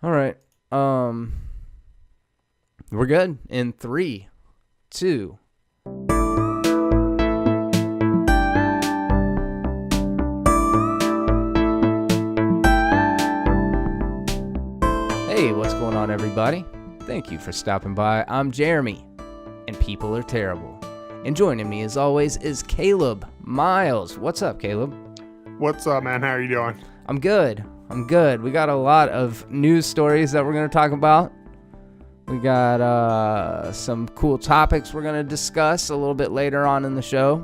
All right. We're good in 3, 2. Hey, what's going on, everybody? Thank you for stopping by. I'm Jeremy, and people are terrible. And joining me, as always, is Caleb Miles. What's up, Caleb? What's up, man? How are you doing? I'm good. We got a lot of news stories that we're going to talk about. We got some cool topics we're going to discuss a little bit later on in the show.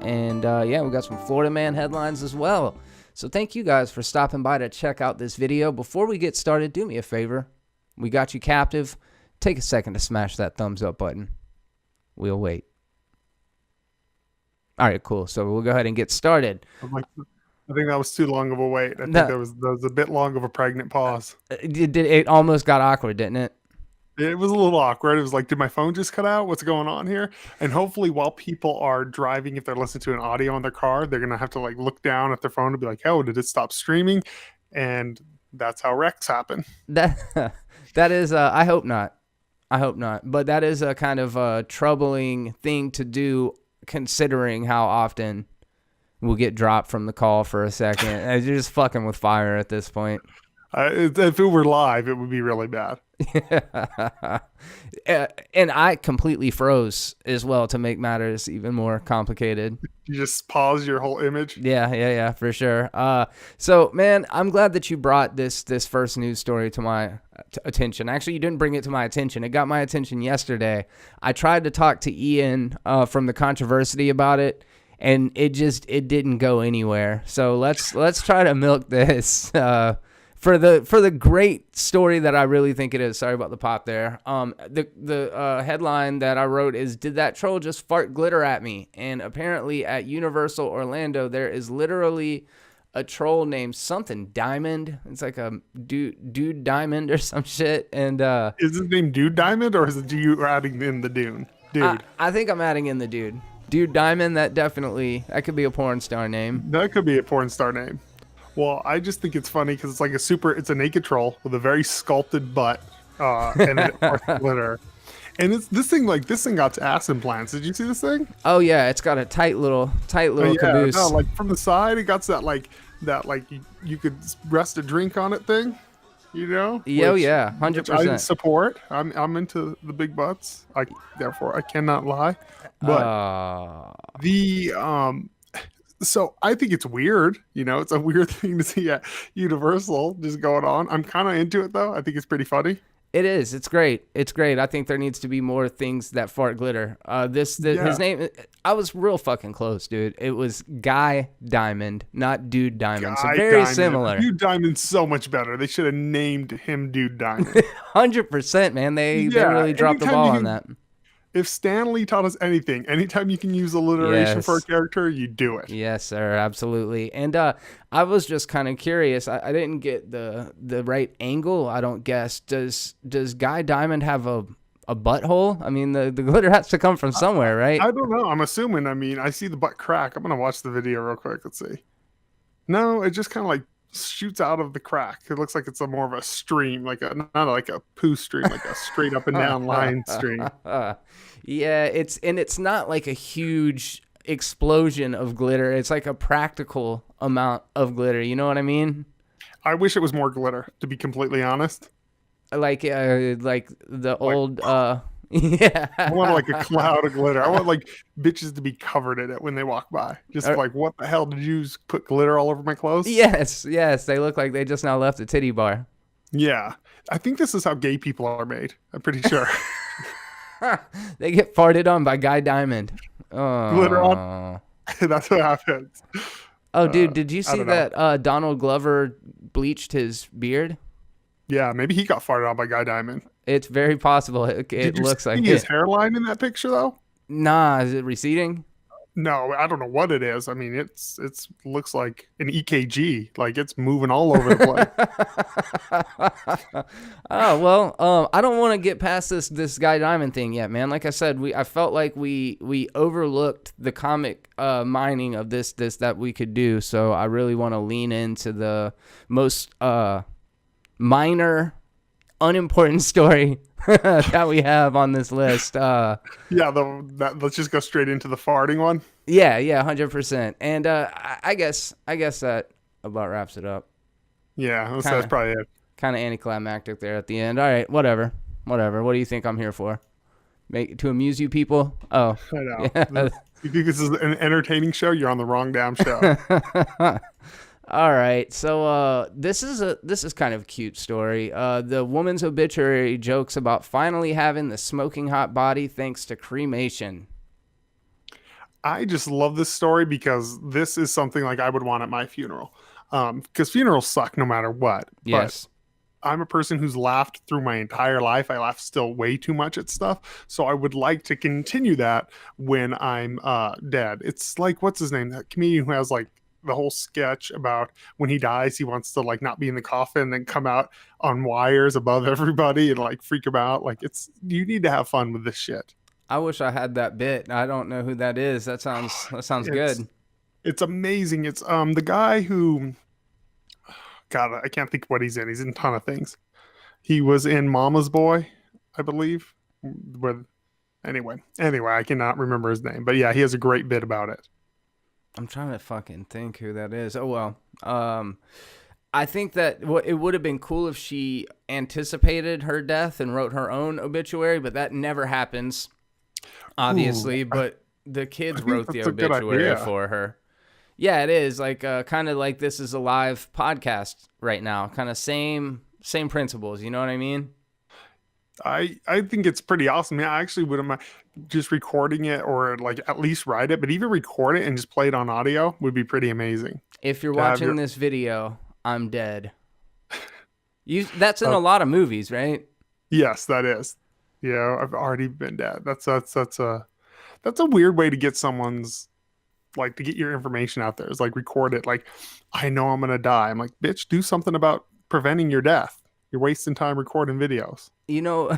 And we got some Florida Man headlines as well. So thank you guys for stopping by to check out this video. Before we get started, do me a favor. We got you captive. Take a second to smash that thumbs up button. We'll wait. All right, cool. So we'll go ahead and get started. I think that was too long of a wait. I think that was a bit long of a pregnant pause. It almost got awkward, didn't it? It was a little awkward. It was like, did my phone just cut out? What's going on here? And hopefully while people are driving, if they're listening to an audio in their car, they're going to have to like look down at their phone and be like, oh, did it stop streaming? And that's how wrecks happen. That is, I hope not. But that is a kind of a troubling thing to do, considering how often we'll get dropped from the call for a second. You're just fucking with fire at this point. If it were live, it would be really bad. And I completely froze as well to make matters even more complicated. You just pause your whole image? Yeah, for sure. So, man, I'm glad that you brought this first news story to my attention. Actually, you didn't bring it to my attention. It got my attention yesterday. I tried to talk to Ian from the Controversy about it, and it didn't go anywhere. So let's try to milk this for the great story that I really think it is. Sorry about the pop there. The headline that I wrote is, "Did that troll just fart glitter at me?" And apparently at Universal Orlando there is literally a troll named something Diamond. It's like a dude Diamond or some shit. And is his name Dude Diamond, or is it you adding in the Dune? Dude. I think I'm adding in the dude. Dude Diamond, that could be a porn star name. That could be a porn star name. Well, I just think it's funny because it's like it's a naked troll with a very sculpted butt and glitter. And this thing got ass implants. Did you see this thing? Oh yeah, it's got a tight little caboose. No, like from the side, it got that you could rest a drink on it thing. You know? Yeah, 100%. I support. I'm into the big butts. Therefore I cannot lie. But so I think it's weird. You know, it's a weird thing to see at Universal just going on. I'm kind of into it though. I think it's pretty funny. It is. It's great. I think there needs to be more things that fart glitter. His name, I was real fucking close, dude. It was Guy Diamond, not Dude Diamond. So very Diamond. Similar. Dude Diamond's so much better. They should have named him Dude Diamond. 100%, man. They really dropped the ball on that. If Stan Lee taught us anything, anytime you can use alliteration for a character, you do it. Yes, sir, absolutely. And I was just kind of curious. I didn't get the right angle, I don't guess. Does Guy Diamond have a butthole? I mean, the glitter has to come from somewhere, right? I don't know. I'm assuming. I mean, I see the butt crack. I'm going to watch the video real quick. Let's see. No, it just kind of like shoots out of the crack. It looks like it's more of a stream, not like a poo stream, like a straight up and down line stream. Yeah, it's not like a huge explosion of glitter. It's like a practical amount of glitter. You know what I mean? I wish it was more glitter, to be completely honest. Like the old yeah. I want like a cloud of glitter. I want like bitches to be covered in it when they walk by. Just like, what the hell did you put glitter all over my clothes? Yes. They look like they just now left a titty bar. Yeah. I think this is how gay people are made. I'm pretty sure. They get farted on by Guy Diamond. Oh. Glitter on. That's what happens. Oh, dude, did you see that Donald Glover bleached his beard? Yeah, maybe he got farted on by Guy Diamond. It's very possible. It looks like his hairline in that picture, though? Nah, is it receding? No, I don't know what it is. I mean, it's looks like an EKG. Like it's moving all over the place. Oh well, I don't want to get past this Guy Diamond thing yet, man. Like I said, I felt like we overlooked the comic mining of this that we could do. So I really want to lean into the most minor unimportant story that we have on this list. Yeah, let's just go straight into the farting one. Yeah, 100%. And I guess that about wraps it up. Yeah, that's probably it. Kind of anticlimactic there at the end. All right, whatever. What do you think I'm here for? To amuse you people? Oh, I know. yeah. You think this is an entertaining show? You're on the wrong damn show. All right, so this is kind of a cute story. The woman's obituary jokes about finally having the smoking hot body thanks to cremation. I just love this story because this is something like I would want at my funeral. Because funerals suck no matter what. Yes. But I'm a person who's laughed through my entire life. I laugh still way too much at stuff. So I would like to continue that when I'm dead. It's like, what's his name? That comedian who has like the whole sketch about when he dies, he wants to like not be in the coffin and then come out on wires above everybody and like freak them out. Like you need to have fun with this shit. I wish I had that bit. I don't know who that is. That sounds good. It's amazing. It's the guy who, God, I can't think what he's in. He's in a ton of things. He was in Mama's Boy, I believe. Anyway, I cannot remember his name. But yeah, he has a great bit about it. I'm trying to fucking think who that is. Oh, well. I think that it would have been cool if she anticipated her death and wrote her own obituary, but that never happens, obviously. But the kids wrote the obituary for her. Yeah, it is. Like kind of like this is a live podcast right now. Kind of same principles. You know what I mean? I think it's pretty awesome. Yeah, I actually wouldn't mind just recording it or like at least write it, but even record it and just play it on audio would be pretty amazing. If you're watching this video, I'm dead. That's in a lot of movies, right? Yes, that is. Yeah, I've already been dead. That's a weird way to get someone's like to get your information out there. Is like record it. Like, I know I'm gonna die. I'm like, bitch, do something about preventing your death. You're wasting time recording videos. You know,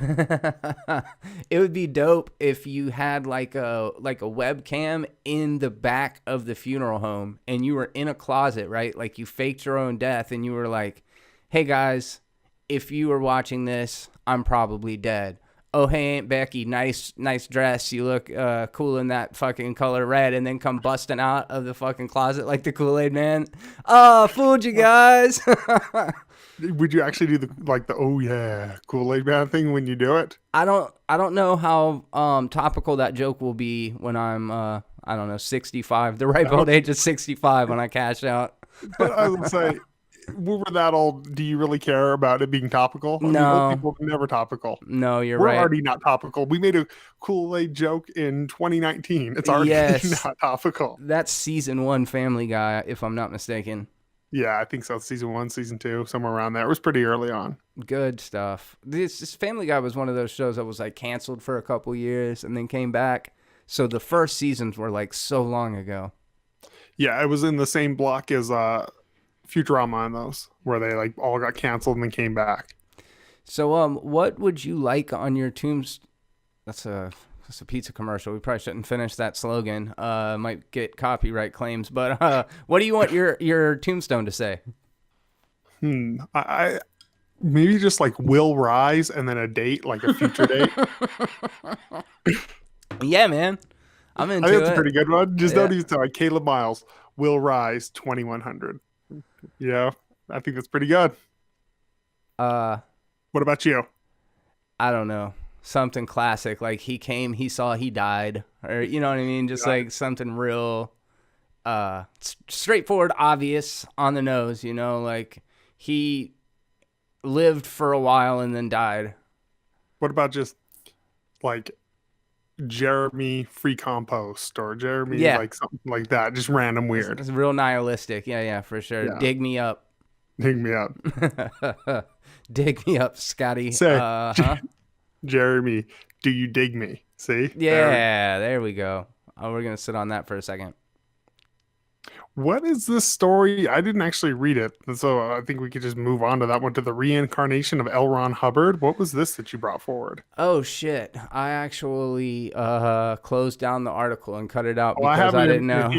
it would be dope if you had like a webcam in the back of the funeral home and you were in a closet, right? Like you faked your own death and you were like, hey guys, if you were watching this, I'm probably dead. Oh, hey, Aunt Becky, nice dress. You look cool in that fucking color red, and then come busting out of the fucking closet like the Kool-Aid man. Oh, fooled you guys. Would you actually do the oh yeah Kool-Aid man thing when you do it? I don't know how topical that joke will be when I'm I don't know 65, the ripe old age of 65 when I cash out. But I would say, when we're that old, do you really care about it being topical? No, old people are never topical. No, we're right. We're already not topical. We made a Kool-Aid joke in 2019. It's already not topical. That's season 1 Family Guy, if I'm not mistaken. Yeah, I think so. Season 1, season 2, somewhere around there. It was pretty early on. Good stuff. This Family Guy was one of those shows that was like canceled for a couple years and then came back. So the first seasons were like so long ago. Yeah, it was in the same block as Futurama on those, where they like all got canceled and then came back. So what would you like on your tombstone? That's a pizza commercial. We probably shouldn't finish that slogan. Might get copyright claims. But what do you want your tombstone to say? I maybe just like will rise and then a date, like a future date. Yeah, man. I'm into it. I think that's a pretty good one. Just don't even tell like Caleb Miles will rise 2100. Yeah, I think that's pretty good. What about you? I don't know. Something classic, like he came, he saw, he died, or you know what I mean? Just like something real straightforward, obvious, on the nose, you know, like he lived for a while and then died. What about just like Jeremy free compost or Jeremy like something like that, just random weird. It's real nihilistic. Yeah, for sure. Yeah. Dig me up. Dig me up. Dig me up, Scotty. Say, Jeremy, do you dig me? See? Yeah, there we go. Oh, we're gonna sit on that for a second. What is this story? I didn't actually read it, so I think we could just move on to that one, to the reincarnation of L. Ron Hubbard. What was this that you brought forward? Oh, shit. I actually closed down the article and cut it out because I didn't know.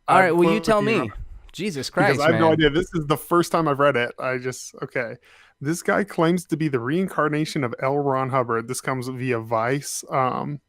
All right, well, you tell me. Jesus Christ, because I have no idea. This is the first time I've read it. Okay. This guy claims to be the reincarnation of L. Ron Hubbard. This comes via Vice, and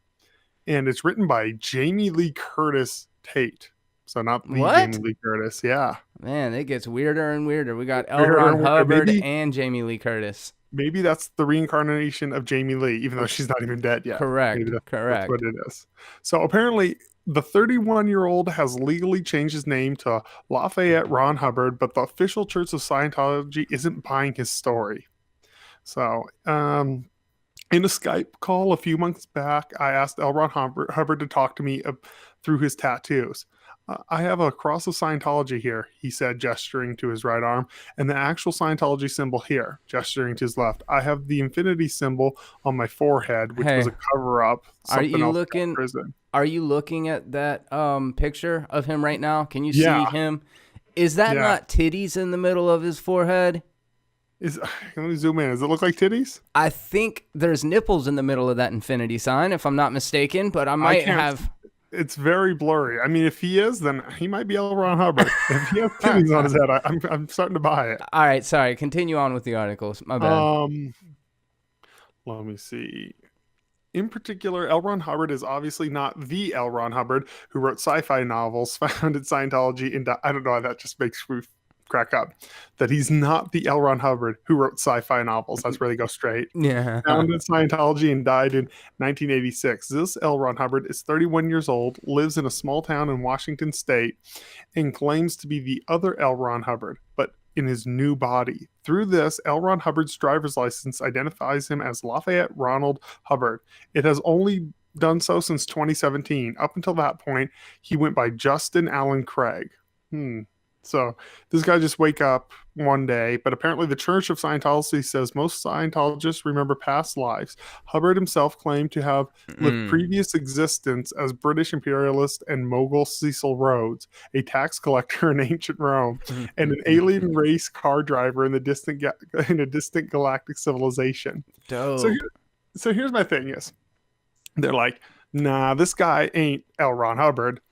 it's written by Jamie Lee Curtis Tate. So not the Jamie What? Lee Curtis. Yeah. Man, it gets weirder and weirder. We got L. Weirder Ron and weirder. Hubbard and Jamie Lee Curtis. Maybe that's the reincarnation of Jamie Lee, even though she's not even dead yet. Correct. Maybe Correct. that's what it is. So apparently, the 31-year-old has legally changed his name to Lafayette Ron Hubbard, but the official Church of Scientology isn't buying his story. So, in a Skype call a few months back, I asked L. Ron Hubbard to talk to me through his tattoos. I have a cross of Scientology here, he said, gesturing to his right arm, and the actual Scientology symbol here, gesturing to his left. I have the infinity symbol on my forehead, which was a cover-up. Are you looking at that picture of him right now? Can you see him? Is that not titties in the middle of his forehead? Let me zoom in. Does it look like titties? I think there's nipples in the middle of that infinity sign, if I'm not mistaken, but I might have... It's very blurry. I mean, if he is, then he might be L. Ron Hubbard. If he has titties on his head, I'm starting to buy it. All right, sorry. Continue on with the articles. My bad. Let me see. In particular, L. Ron Hubbard is obviously not the L. Ron Hubbard who wrote sci-fi novels, founded Scientology, and I don't know, that just makes me crack up. That he's not the L. Ron Hubbard who wrote sci-fi novels. That's where they go straight. Yeah. Founded Scientology and died in 1986. This L. Ron Hubbard is 31 years old, lives in a small town in Washington State, and claims to be the other L. Ron Hubbard, but in his new body. Through this, L. Ron Hubbard's driver's license identifies him as Lafayette Ronald Hubbard. It has only done so since 2017. Up until that point, he went by Justin Allen Craig. So this guy just wake up one day, but apparently the Church of Scientology says most Scientologists remember past lives. Hubbard himself claimed to have lived previous existence as British imperialist and mogul Cecil Rhodes, a tax collector in ancient Rome, and an alien race car driver in a distant galactic civilization. Dope. So here's my thing is, they're like, nah, this guy ain't L. Ron Hubbard,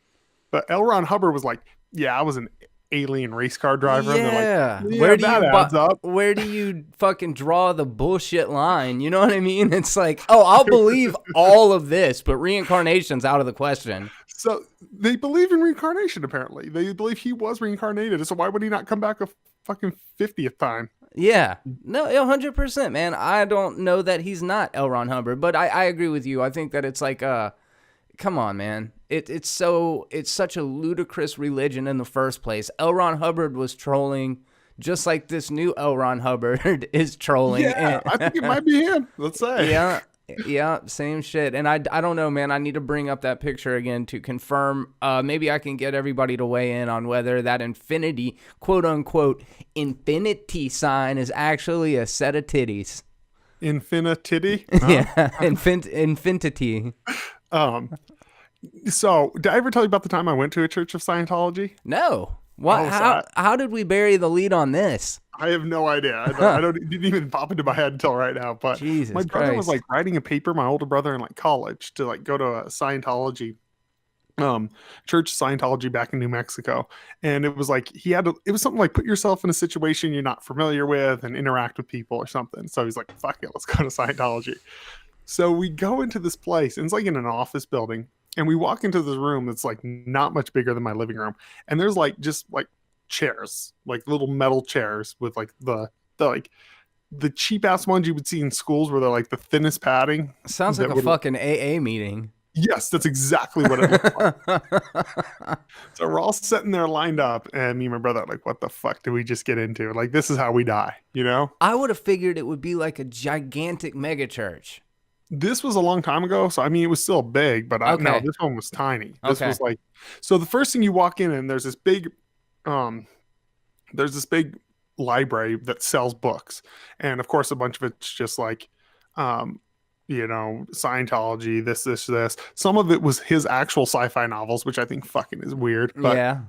but L. Ron Hubbard was like, yeah, I was an alien race car driver. Yeah. And they're like, where do you fucking draw the bullshit line? You know what I mean? It's like, oh, I'll believe all of this, but reincarnation's out of the question. So they believe in reincarnation, apparently. They believe he was reincarnated. So why would he not come back a fucking 50th time? Yeah. No, 100%, man. I don't know that he's not L. Ron Hubbard, but I agree with you. I think that it's like, come on, man. It's such a ludicrous religion in the first place. L. Ron Hubbard was trolling just like this new L. Ron Hubbard is trolling. Yeah, I think it might be him. Let's say. Yeah, same shit. And I don't know, man. I need to bring up that picture again to confirm. Maybe I can get everybody to weigh in on whether that infinity, quote unquote, infinity sign is actually a set of titties. Infinity? Yeah, infinity. So, did I ever tell you about the time I went to a Church of Scientology? No. What? How did we bury the lead on this? I have no idea. It didn't even pop into my head until right now. But Jesus my brother Christ. was like writing a paper, my older brother in like college, to like go to a Scientology, Church of Scientology back in New Mexico. And it was like it was something like put yourself in a situation you're not familiar with and interact with people or something. So he's like, fuck it, let's go to Scientology. So we go into this place, and it's like in an office building. And we walk into this room that's like not much bigger than my living room. And there's like just like chairs, like little metal chairs with like the cheap ass ones you would see in schools where they're like the thinnest padding. Sounds like a fucking AA meeting. Yes, that's exactly what it looks like. So we're all sitting there lined up, and me and my brother are like, what the fuck did we just get into? Like, this is how we die, you know? I would have figured it would be like a gigantic mega church. This was a long time ago, so I mean, it was still big, but no, this one was tiny. This was like, so the first thing you walk in, and there's this big library that sells books, and of course, a bunch of it's just like, Scientology, this. Some of it was his actual sci-fi novels, which I think fucking is weird. But, yeah.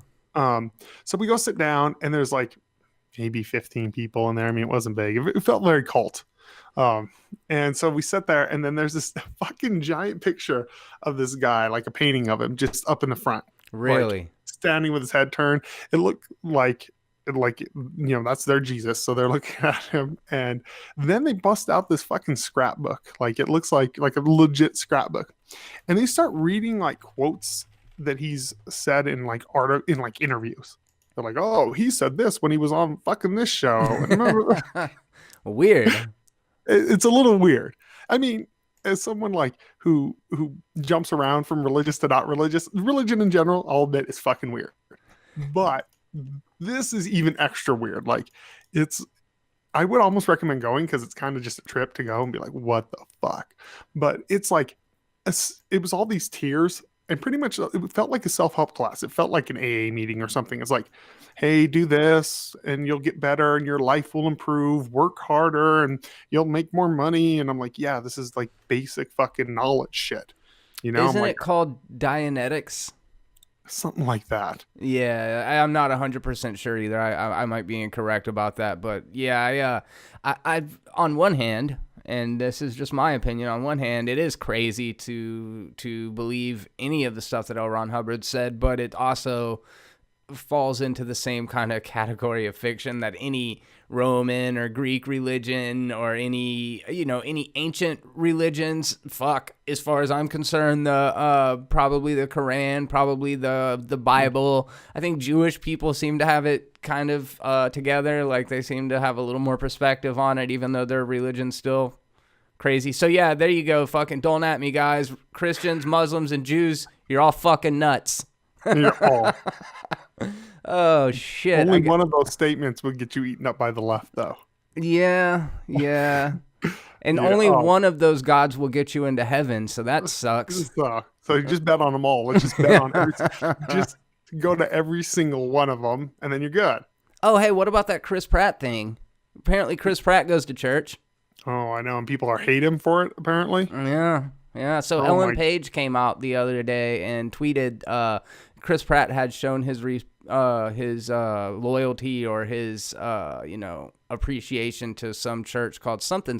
So we go sit down, and there's like maybe 15 people in there. I mean, it wasn't big. It felt very cult. And so we sit there, and then there's this fucking giant picture of this guy, like a painting of him just up in the front. Really? Like, standing with his head turned. It looked like like, that's their Jesus. So they're looking at him, and then they bust out this fucking scrapbook. Like it looks like a legit scrapbook, and they start reading like quotes that he's said in like in like interviews. They're like, oh, he said this when he was on fucking this show. And Weird. it's a little weird. I mean, as someone like who jumps around from religious to not religious, religion in general, I'll admit is fucking weird. But this is even extra weird. Like it's I would almost recommend going because it's kind of just a trip to go and be like, what the fuck? But it's like it was all these tiers, and pretty much it felt like a self-help class. It felt like an AA meeting or something. It's like, hey, do this and you'll get better and your life will improve, work harder and you'll make more money. And I'm like, yeah, this is like basic fucking knowledge shit. Isn't I'm like, it called Dianetics? something like that. Yeah, I'm not 100% sure either. I might be incorrect about that, but yeah, I've on one hand, and this is just my opinion. On one hand, it is crazy to believe any of the stuff that L. Ron Hubbard said, but it also falls into the same kind of category of fiction that any Roman or Greek religion or any ancient religions, as far as I'm concerned, the probably the Quran, probably the Bible. I think Jewish people seem to have it kind of together. Like they seem to have a little more perspective on it, even though their religion's still crazy. So yeah, there you go. Fucking don't at me, guys. Christians, Muslims, and Jews, you're all fucking nuts. You're all. Oh shit. Only one of those statements would get you eaten up by the left, though. Yeah. And only one of those gods will get you into heaven, so that sucks. So you just bet on them all. Let's just bet on just go to every single one of them, and then you're good. Oh, hey, what about that Chris Pratt thing? Apparently Chris Pratt goes to church. Oh, I know, and people hate him for it, apparently. Yeah. So Ellen Page came out the other day and tweeted Chris Pratt had shown his loyalty or his appreciation to some church called something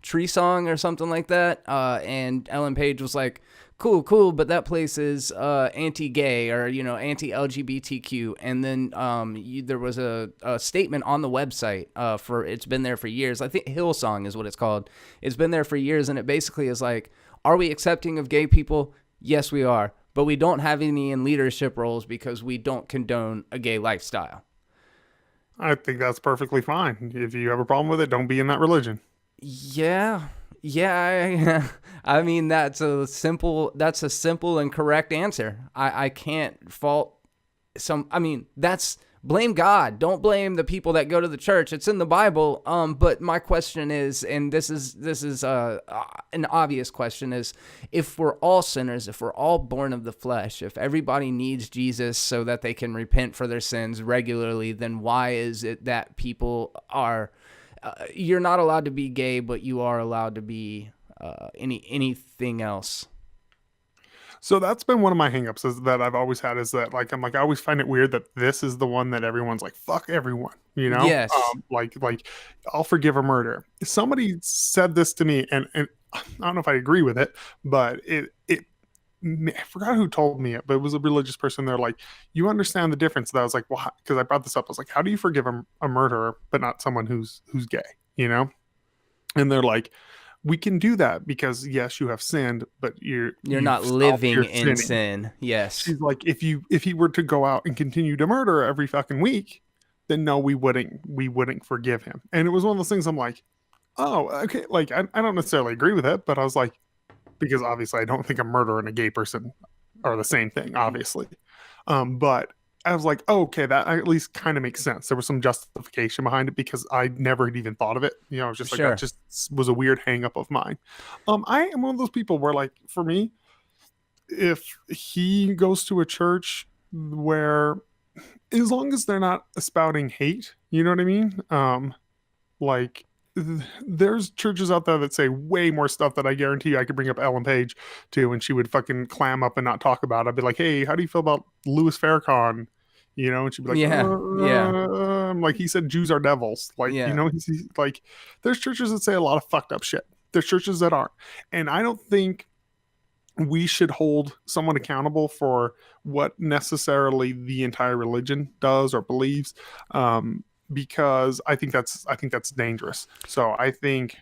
Tree Song or something like that. And Ellen Page was like, cool, but that place is anti-gay or anti-LGBTQ. And then there was a statement on the website for it's been there for years. I think Hillsong is what it's called. It's been there for years, and it basically is like, are we accepting of gay people? Yes, we are. But we don't have any in leadership roles because we don't condone a gay lifestyle. I think that's perfectly fine. If you have a problem with it, don't be in that religion. Yeah. I mean, that's a simple and correct answer. I can't fault blame God. Don't blame the people that go to the church. It's in the Bible. But my question is, and this is an obvious question, is if we're all sinners, if we're all born of the flesh, if everybody needs Jesus so that they can repent for their sins regularly, then why is it that people are, you're not allowed to be gay, but you are allowed to be anything else? So that's been one of my hangups is that I've always had is that like I always find it weird that this is the one that everyone's like fuck everyone, Yes. Like I'll forgive a murder. Somebody said this to me and I don't know if I agree with it, but I forgot who told me it, but it was a religious person. They're like, you understand the difference. And I was like, well, because I brought this up. I was like, how do you forgive a murderer but not someone who's gay? And they're like, we can do that because yes, you have sinned, but you're not living in sin. Yes. She's like, if he were to go out and continue to murder every fucking week, then no, we wouldn't forgive him. And it was one of those things I'm like, oh, okay. Like I don't necessarily agree with it, but I was like, because obviously I don't think a murderer and a gay person are the same thing, obviously. But I was like, oh, okay, that at least kind of makes sense. There was some justification behind it because I never had even thought of it. I was just like, that just was a weird hang up of mine. I am one of those people where, like, for me, if he goes to a church where, as long as they're not spouting hate, you know what I mean? Like, there's churches out there that say way more stuff that I guarantee you I could bring up Ellen Page to, and she would fucking clam up and not talk about it. I'd be like, hey, how do you feel about Louis Farrakhan? And she'd be like, yeah. I'm like, he said Jews are devils. Like, he's like, there's churches that say a lot of fucked up shit. There's churches that aren't. And I don't think we should hold someone accountable for what necessarily the entire religion does or believes, because I think that's dangerous. So I think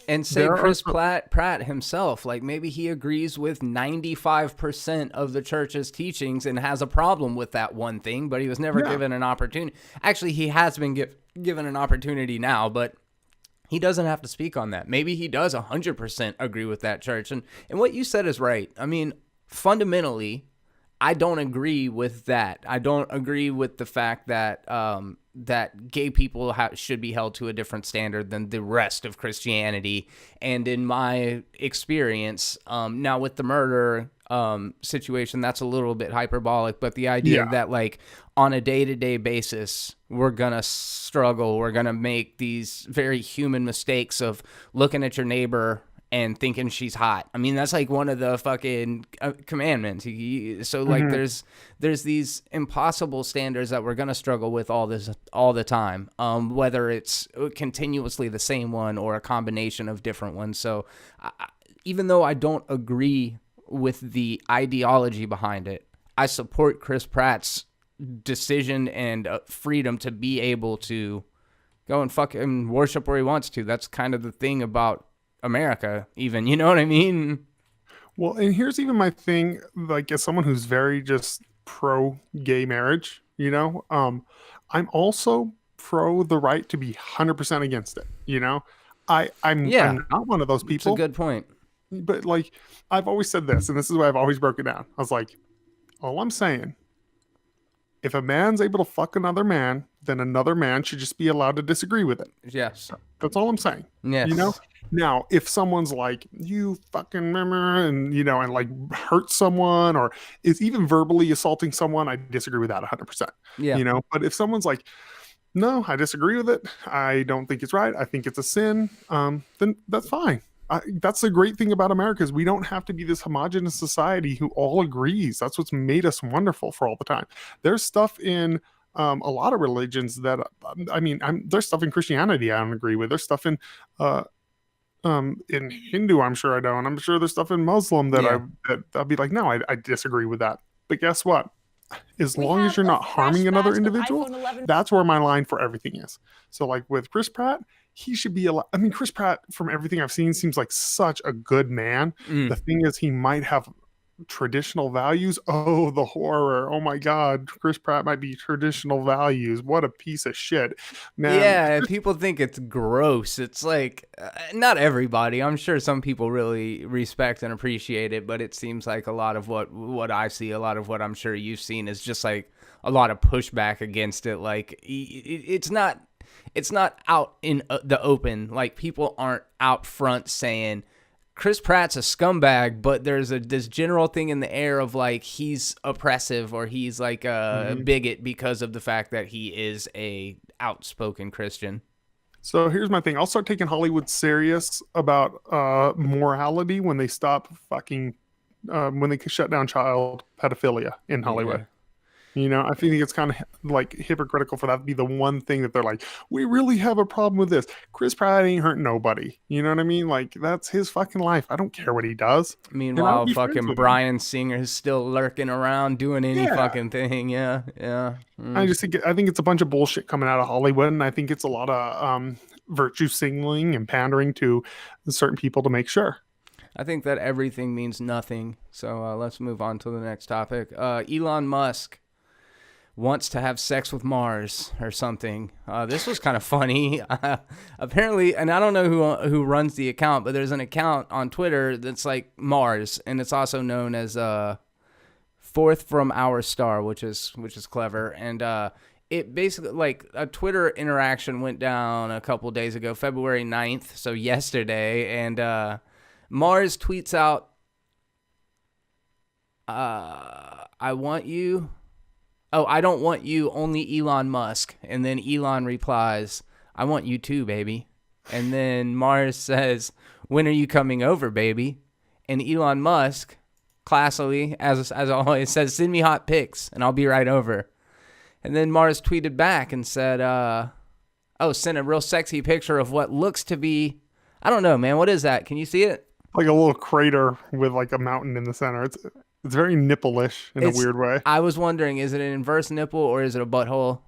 And say there are Chris Pratt himself, like maybe he agrees with 95% of the church's teachings and has a problem with that one thing, but he was never given an opportunity. Actually, he has been given an opportunity now, but he doesn't have to speak on that. Maybe he does 100% agree with that church. And what you said is right. I mean, fundamentally, I don't agree with that. I don't agree with the fact that that gay people should be held to a different standard than the rest of Christianity. And in my experience, now with the murder situation, that's a little bit hyperbolic, but the idea that like on a day-to-day basis, we're going to struggle. We're going to make these very human mistakes of looking at your neighbor and thinking she's hot. I mean, that's like one of the fucking commandments. So like there's these impossible standards that we're going to struggle with all the time, whether it's continuously the same one or a combination of different ones. So even though I don't agree with the ideology behind it, I support Chris Pratt's decision and freedom to be able to go and fucking worship where he wants to. That's kind of the thing about America, even, you know what I mean? Well, and here's even my thing, like as someone who's very just pro gay marriage, I'm also pro the right to be 100% against it. I'm not one of those people. It's a good point. But like I've always said this, and this is why I've always broken down. I was like, all I'm saying, if a man's able to fuck another man, then another man should just be allowed to disagree with it. Yes. That's all I'm saying. Yes. Now, if someone's like, you fucking and and like hurt someone or is even verbally assaulting someone, I disagree with that 100%. Yeah. But if someone's like, no, I disagree with it, I don't think it's right, I think it's a sin, then that's fine. That's the great thing about America is we don't have to be this homogenous society who all agrees. That's what's made us wonderful for all the time. There's stuff in a lot of religions that there's stuff in Christianity I don't agree with. There's stuff in Hindu I'm sure I don't. I'm sure there's stuff in Muslim that I'll be like, no, I disagree with that. But guess what? As long as you're not harming another individual, that's where my line for everything is. So like with Chris Pratt, he should be allowed. I mean, Chris Pratt, from everything I've seen, seems like such a good man. The thing is, he might have traditional values. Oh, the horror. Oh my God. Chris Pratt might be traditional values. What a piece of shit. Man. Yeah, people think it's gross. It's like, not everybody. I'm sure some people really respect and appreciate it, but it seems like a lot of what I see, a lot of what I'm sure you've seen is just like a lot of pushback against it. Like, it's not out in the open. Like, people aren't out front saying Chris Pratt's a scumbag, but there's this general thing in the air of like he's oppressive or he's like a bigot because of the fact that he is a outspoken Christian. So here's my thing. I'll start taking Hollywood serious about morality when they stop fucking when they shut down child pedophilia in Hollywood. Yeah. I think it's kind of like hypocritical for that to be the one thing that they're like, we really have a problem with this. Chris Pratt ain't hurt nobody. You know what I mean? Like, that's his fucking life. I don't care what he does. Meanwhile, fucking Bryan Singer's still lurking around doing any fucking thing. Yeah. I think it's a bunch of bullshit coming out of Hollywood, and I think it's a lot of virtue signaling and pandering to certain people to make sure. I think that everything means nothing. So let's move on to the next topic. Elon Musk wants to have sex with Mars or something. This was kind of funny. Apparently, and I don't know who runs the account, but there's an account on Twitter that's like Mars, and it's also known as Fourth from Our Star, which is clever. And it basically, like, a Twitter interaction went down a couple days ago, February 9th, so yesterday, and Mars tweets out, I want you... Oh, I don't want you, only Elon Musk. And then Elon replies, I want you too, baby. And then Mars says, when are you coming over, baby? And Elon Musk, classily, as always, says, send me hot pics and I'll be right over. And then Mars tweeted back and said, send a real sexy picture of what looks to be, I don't know, man. What is that? Can you see it? like a little crater with like a mountain in the center. It's very nipple-ish in a It's. weird way. I was wondering, is it an inverse nipple or is it a butthole?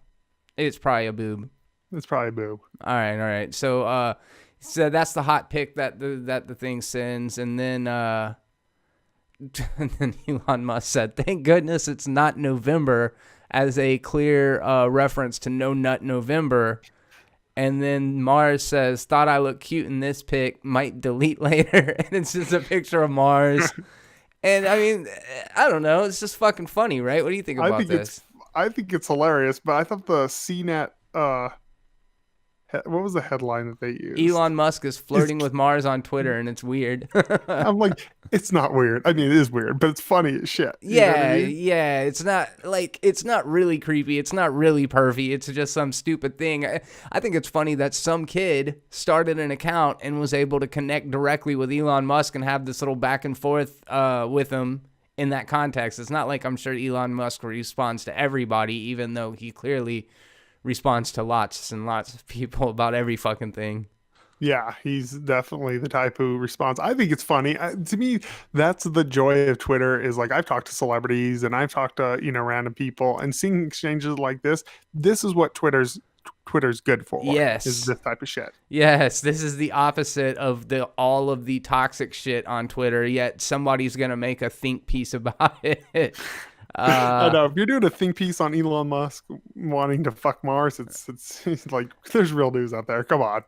It's probably a boob. It's probably a boob. All right. So that's the hot pick that the thing sends, and then and then Elon Musk said, "Thank goodness it's not November," as a clear reference to No Nut November. And then Mars says, "Thought I looked cute in this pic. Might delete later." And it's just a picture of Mars. And I mean, I don't know. It's just fucking funny, right? What do you think about this? I think it's hilarious, but I thought the CNET what was the headline that they used? Elon Musk is flirting with Mars on Twitter, and it's weird. I'm like, it's not weird. I mean, it is weird, but it's funny as shit. You know what I mean? Yeah. It's not really creepy. It's not really pervy. It's just some stupid thing. I think it's funny that some kid started an account and was able to connect directly with Elon Musk and have this little back and forth with him in that context. It's not like I'm sure Elon Musk responds to everybody, even though he clearly responds to lots and lots of people about every fucking thing. Yeah, he's definitely the type who responds. I think it's funny. To me, that's the joy of Twitter is like I've talked to celebrities and I've talked to, random people and seeing exchanges like this. This is what Twitter's good for. Yes. Is this type of shit. Yes, this is the opposite of all of the toxic shit on Twitter, yet somebody's going to make a think piece about it. I know if you're doing a think piece on Elon Musk wanting to fuck Mars, it's like there's real news out there. Come on.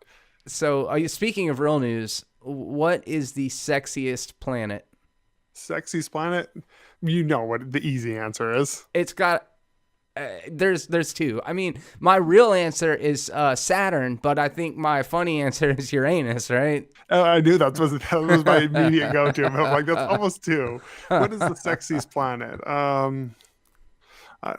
So, speaking of real news, what is the sexiest planet? Sexiest planet? You know what the easy answer is. It's got. There's two. I mean, my real answer is Saturn, but I think my funny answer is Uranus, right? I knew that was my immediate go-to. But I'm like, that's almost two. What is the sexiest planet?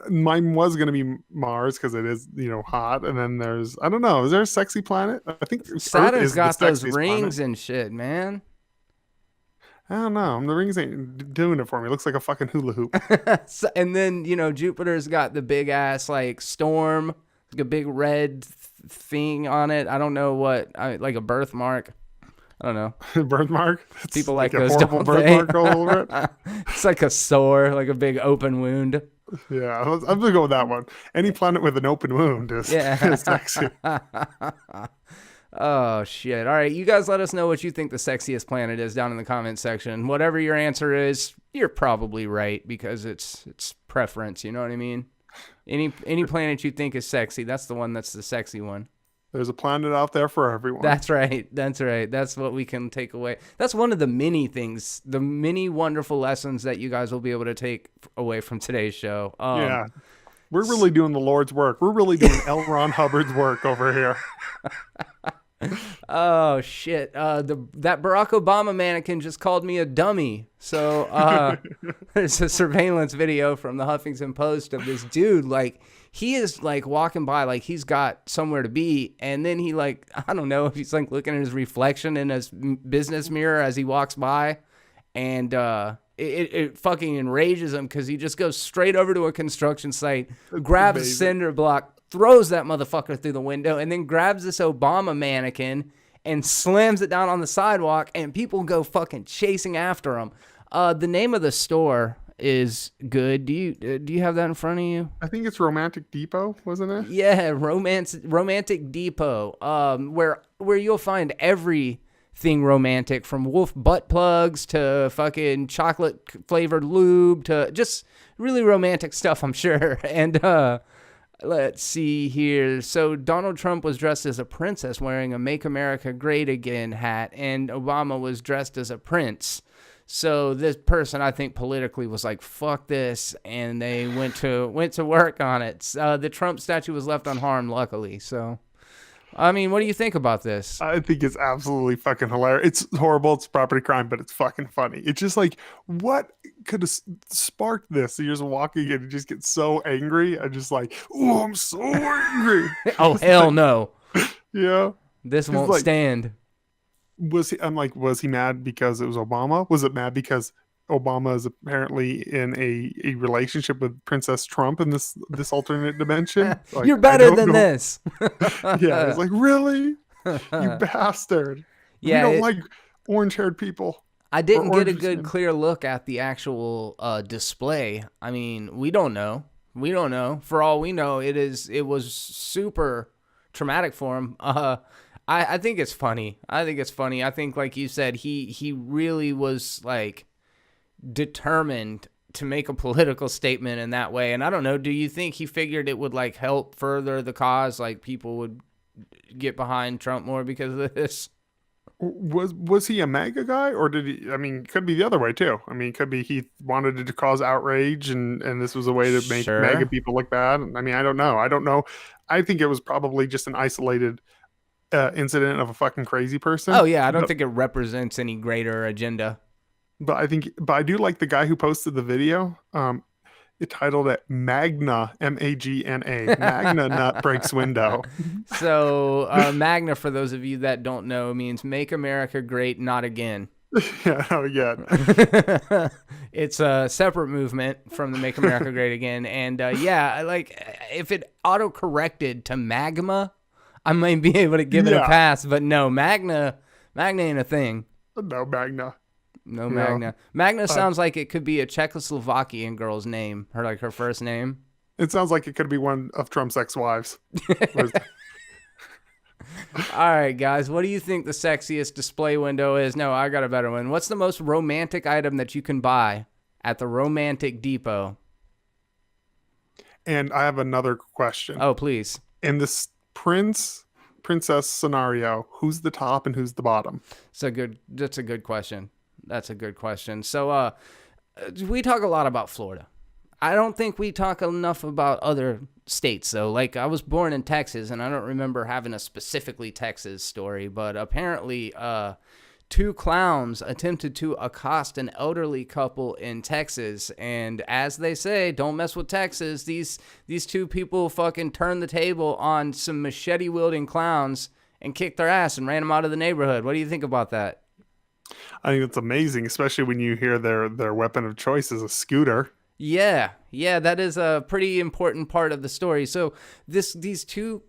Mine was going to be Mars because it is, hot. And then there's, I don't know, is there a sexy planet? I think Saturn's got those rings and shit, man. I don't know. The rings ain't doing it for me. It looks like a fucking hula hoop. And then, Jupiter's got the big ass, like, storm, like a big red thing on it. I don't know what, like a birthmark. I don't know. Birthmark? People like those, don't birthmark all over it. It's like a sore, like a big open wound. Yeah, I'm going to go with that one. Any planet with an open wound is sexy. Oh, shit. All right, you guys let us know what you think the sexiest planet is down in the comment section. Whatever your answer is, you're probably right because it's preference, you know what I mean? Any planet you think is sexy, that's the one that's the sexy one. There's a planet out there for everyone. That's right. That's what we can take away. That's one of the many things, the many wonderful lessons that you guys will be able to take away from today's show. Yeah. We're really doing the Lord's work. We're really doing L. Ron Hubbard's work over here. Oh, shit. That Barack Obama mannequin just called me a dummy. So there's a surveillance video from the Huffington Post of this dude. Like, he is, like, walking by like he's got somewhere to be. And then he, like, I don't know if he's, like, looking at his reflection in his business mirror as he walks by. And it fucking enrages him because he just goes straight over to a construction site, grabs a cinder block, throws that motherfucker through the window, and then grabs this Obama mannequin and slams it down on the sidewalk, and people go fucking chasing after him. The name of the store is good. Do you have that in front of you? I think it's Romantic Depot, wasn't it? Yeah, Romantic Depot. Where you'll find everything romantic, from wolf butt plugs to fucking chocolate flavored lube to just really romantic stuff, I'm sure. And let's see here. So Donald Trump was dressed as a princess wearing a Make America Great Again hat, and Obama was dressed as a prince. So this person, I think, politically was like, fuck this, and they went to work on it. The Trump statue was left unharmed, luckily. So, I mean, what do you think about this? I think it's absolutely fucking hilarious. It's horrible. It's property crime, but it's fucking funny. It's just like, what could have sparked this? So you're just walking and you just get so angry. I'm just like, oh, I'm so angry. Oh, hell no. Yeah. This won't stand. Was he mad because it was Obama? Was it mad because Obama is apparently in a relationship with Princess Trump in this alternate dimension? Like, you're better than this. Yeah, it's like, really? You bastard. Yeah, we don't like orange-haired people. I didn't get a just good, clear look at the actual display. I mean, we don't know. We don't know. For all we know, it was super traumatic for him. I think it's funny. I think, like you said, he really was like determined to make a political statement in that way. And I don't know, do you think he figured it would like help further the cause, like people would get behind Trump more because of this? Was he a MAGA guy, or did he? I mean, could be the other way too. I mean, could be he wanted to cause outrage, and this was a way to make Sure. MAGA people look bad. I mean, I don't know. I think it was probably just an isolated incident of a fucking crazy person. Oh yeah, I don't think it represents any greater agenda. But I do like the guy who posted the video. It titled it Magna, Magna, Magna nut breaks window. So Magna, for those of you that don't know, means Make America Great Not Again. Yeah, oh yeah. It's a separate movement from the Make America Great Again. And yeah, like if it auto-corrected to magma, I might be able to give it a pass. But no, Magna ain't a thing. No, Magna. No, Magna. Magna sounds like it could be a Czechoslovakian girl's name, her first name. It sounds like it could be one of Trump's ex-wives. All right, guys, what do you think the sexiest display window is? No, I got a better one. What's the most romantic item that you can buy at the Romantic Depot? And I have another question. Oh, please. In this princess scenario, who's the top and who's the bottom? That's a good question. So we talk a lot about Florida. I don't think we talk enough about other states, though. Like, I was born in Texas, and I don't remember having a specifically Texas story, but apparently two clowns attempted to accost an elderly couple in Texas, and as they say, don't mess with Texas. These two people fucking turned the table on some machete-wielding clowns and kicked their ass and ran them out of the neighborhood. What do you think about that? I think it's amazing, especially when you hear their weapon of choice is a scooter. Yeah, that is a pretty important part of the story. So these two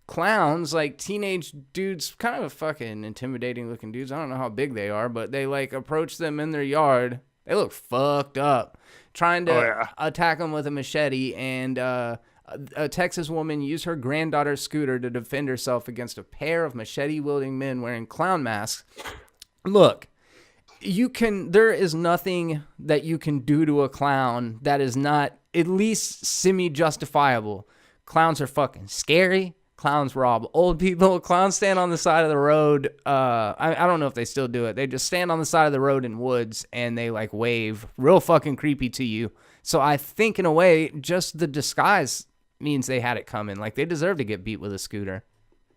clowns, like teenage dudes, kind of fucking intimidating looking dudes. I don't know how big they are, but they like approach them in their yard. They look fucked up, trying to attack them with a machete. And a Texas woman used her granddaughter's scooter to defend herself against a pair of machete-wielding men wearing clown masks. Look, there is nothing that you can do to a clown that is not at least semi-justifiable. Clowns are fucking scary. Clowns rob old people. Clowns stand on the side of the road. I don't know if they still do it. They just stand on the side of the road in woods and they like wave real fucking creepy to you. So I think in a way, just the disguise means they had it coming. Like they deserve to get beat with a scooter.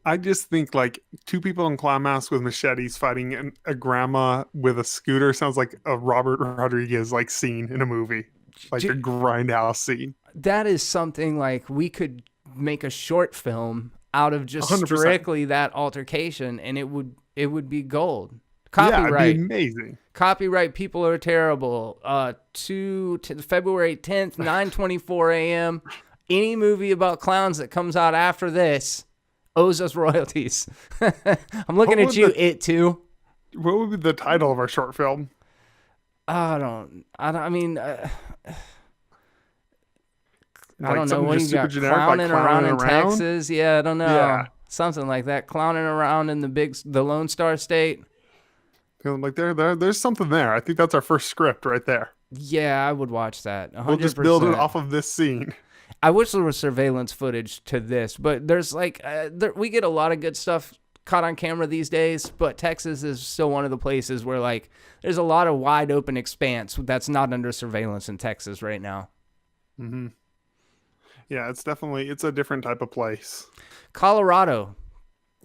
I just think like two people in clown masks with machetes fighting a grandma with a scooter sounds like a Robert Rodriguez like scene in a movie, like a grindhouse scene. That is something like we could make a short film out of just 100%. Strictly that altercation, and it would be gold. Copyright, yeah, it'd be amazing. Copyright. People are terrible. To February 10th, 9:24 a.m. Any movie about clowns that comes out after this owes us royalties. I'm looking at you, It Too. What would be the title of our short film? I don't know. What you got? Generic, clowning like around in around? Texas? Yeah, I don't know. Yeah. Something like that. Clowning around in the Lone Star State. Like there's something there. I think that's our first script right there. Yeah, I would watch that. 100%. We'll just build it off of this scene. I wish there was surveillance footage to this, but there's like we get a lot of good stuff caught on camera these days, but Texas is still one of the places where like there's a lot of wide open expanse that's not under surveillance in Texas right now. Mm-hmm. Yeah, it's a different type of place. Colorado.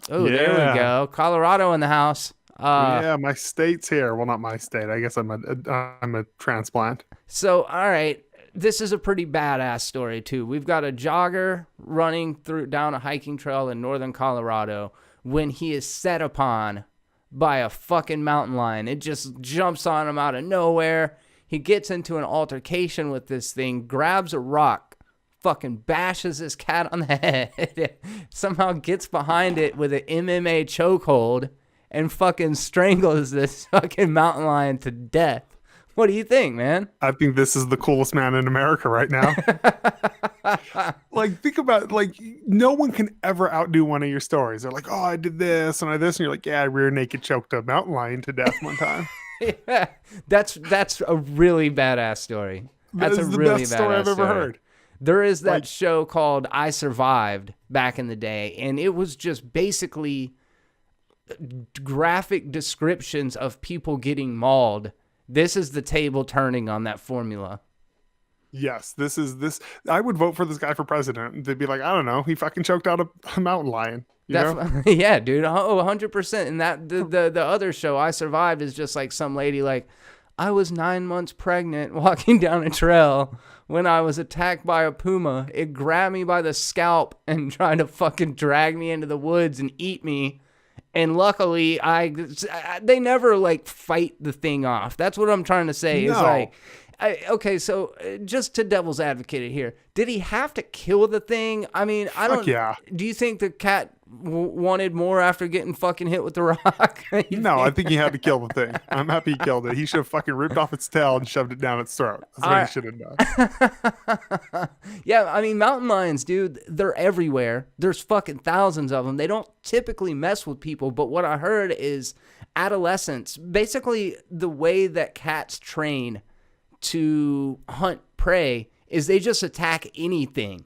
Oh, yeah. There we go. Colorado in the house. Yeah, my state's here. Well, not my state. I guess I'm a transplant. So, all right. This is a pretty badass story, too. We've got a jogger running down a hiking trail in northern Colorado when he is set upon by a fucking mountain lion. It just jumps on him out of nowhere. He gets into an altercation with this thing, grabs a rock, fucking bashes his cat on the head, somehow gets behind it with an MMA chokehold, and fucking strangles this fucking mountain lion to death. What do you think, man? I think this is the coolest man in America right now. Like, think about, like, no one can ever outdo one of your stories. They're like, oh, I did this and I this, and you're like, yeah, I rear naked choked a mountain lion to death one time. Yeah, that's a really badass story. That's That is a the really best story I've ever heard. There is that Like- show called I Survived back in the day, and it was just basically graphic descriptions of people getting mauled. This is the table turning on that formula. Yes, this is this. I would vote for this guy for president. They'd be like, I don't know, he fucking choked out a mountain lion. You know? Yeah, dude. Oh, 100%. And that the other show, I Survived, is just like some lady like, I was 9 months pregnant walking down a trail when I was attacked by a puma. It grabbed me by the scalp and tried to fucking drag me into the woods and eat me. And luckily, they never like fight the thing off. That's what I'm trying to say. Is No. like, okay, so just to devil's advocate it here, did he have to kill the thing? I mean, I don't. yeah. Do you think the cat wanted more after getting fucking hit with the rock? No, I think he had to kill the thing. I'm happy he killed it. He should have fucking ripped off its tail and shoved it down its throat. That's what he should have done. Yeah, I mean, mountain lions, dude, they're everywhere. There's fucking thousands of them. They don't typically mess with people, but what I heard is adolescents, basically the way that cats train to hunt prey is they just attack anything.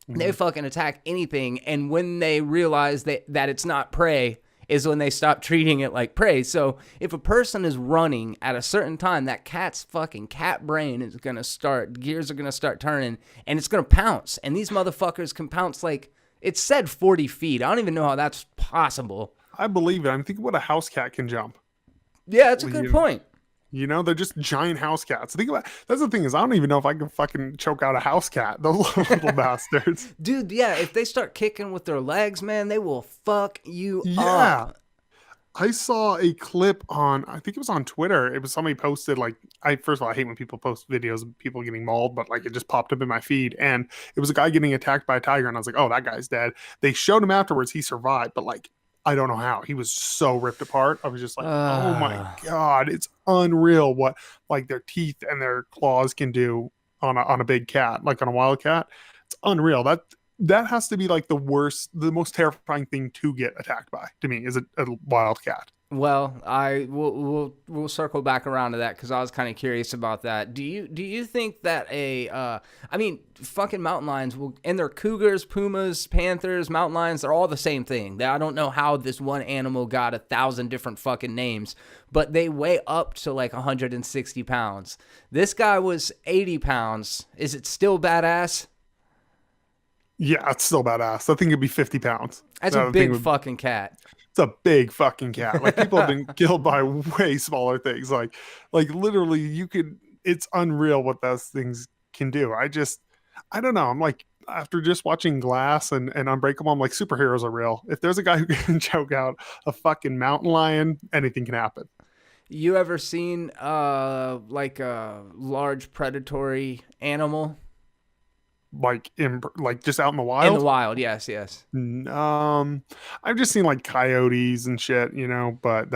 They fucking attack anything, and when they realize that it's not prey is when they stop treating it like prey. So if a person is running at a certain time, that cat's fucking cat brain is going to start, gears are going to start turning, and it's going to pounce. And these motherfuckers can pounce like, it said 40 feet. I don't even know how that's possible. I believe it. I'm thinking what a house cat can jump. Yeah, that's a good point. You know, they're just giant house cats. Think about that's the thing is I don't even know if I can fucking choke out a house cat. Those little bastards. Dude, yeah, if they start kicking with their legs, man, they will fuck you Yeah. up. I saw a clip on, I think it was on Twitter. It was somebody posted like, first of all, I hate when people post videos of people getting mauled, but like it just popped up in my feed, and it was a guy getting attacked by a tiger, and I was like, oh, that guy's dead. They showed him afterwards, he survived, but like, I don't know how. He was so ripped apart. I was just like, oh my God, it's unreal what like their teeth and their claws can do on a big cat, like on a wild cat. It's unreal. That has to be like the most terrifying thing to get attacked by to me is a wild cat. Well, we'll circle back around to that because I was kind of curious about that. Do you think that I mean, fucking mountain lions and they're cougars, pumas, panthers, mountain lions, they're all the same thing. I don't know how this one animal got 1,000 different fucking names, but they weigh up to like 160 pounds. This guy was 80 pounds. Is it still badass? Yeah, it's still badass. I think it'd be 50 pounds. That's a big fucking cat. It's a big fucking cat. Like people have been killed by way smaller things. Like literally it's unreal what those things can do. I don't know. I'm like, after just watching Glass and Unbreakable, I'm like, superheroes are real. If there's a guy who can choke out a fucking mountain lion, anything can happen. You ever seen like a large predatory animal? Like just out in the wild? In the wild, yes. I've just seen like coyotes and shit, you know, but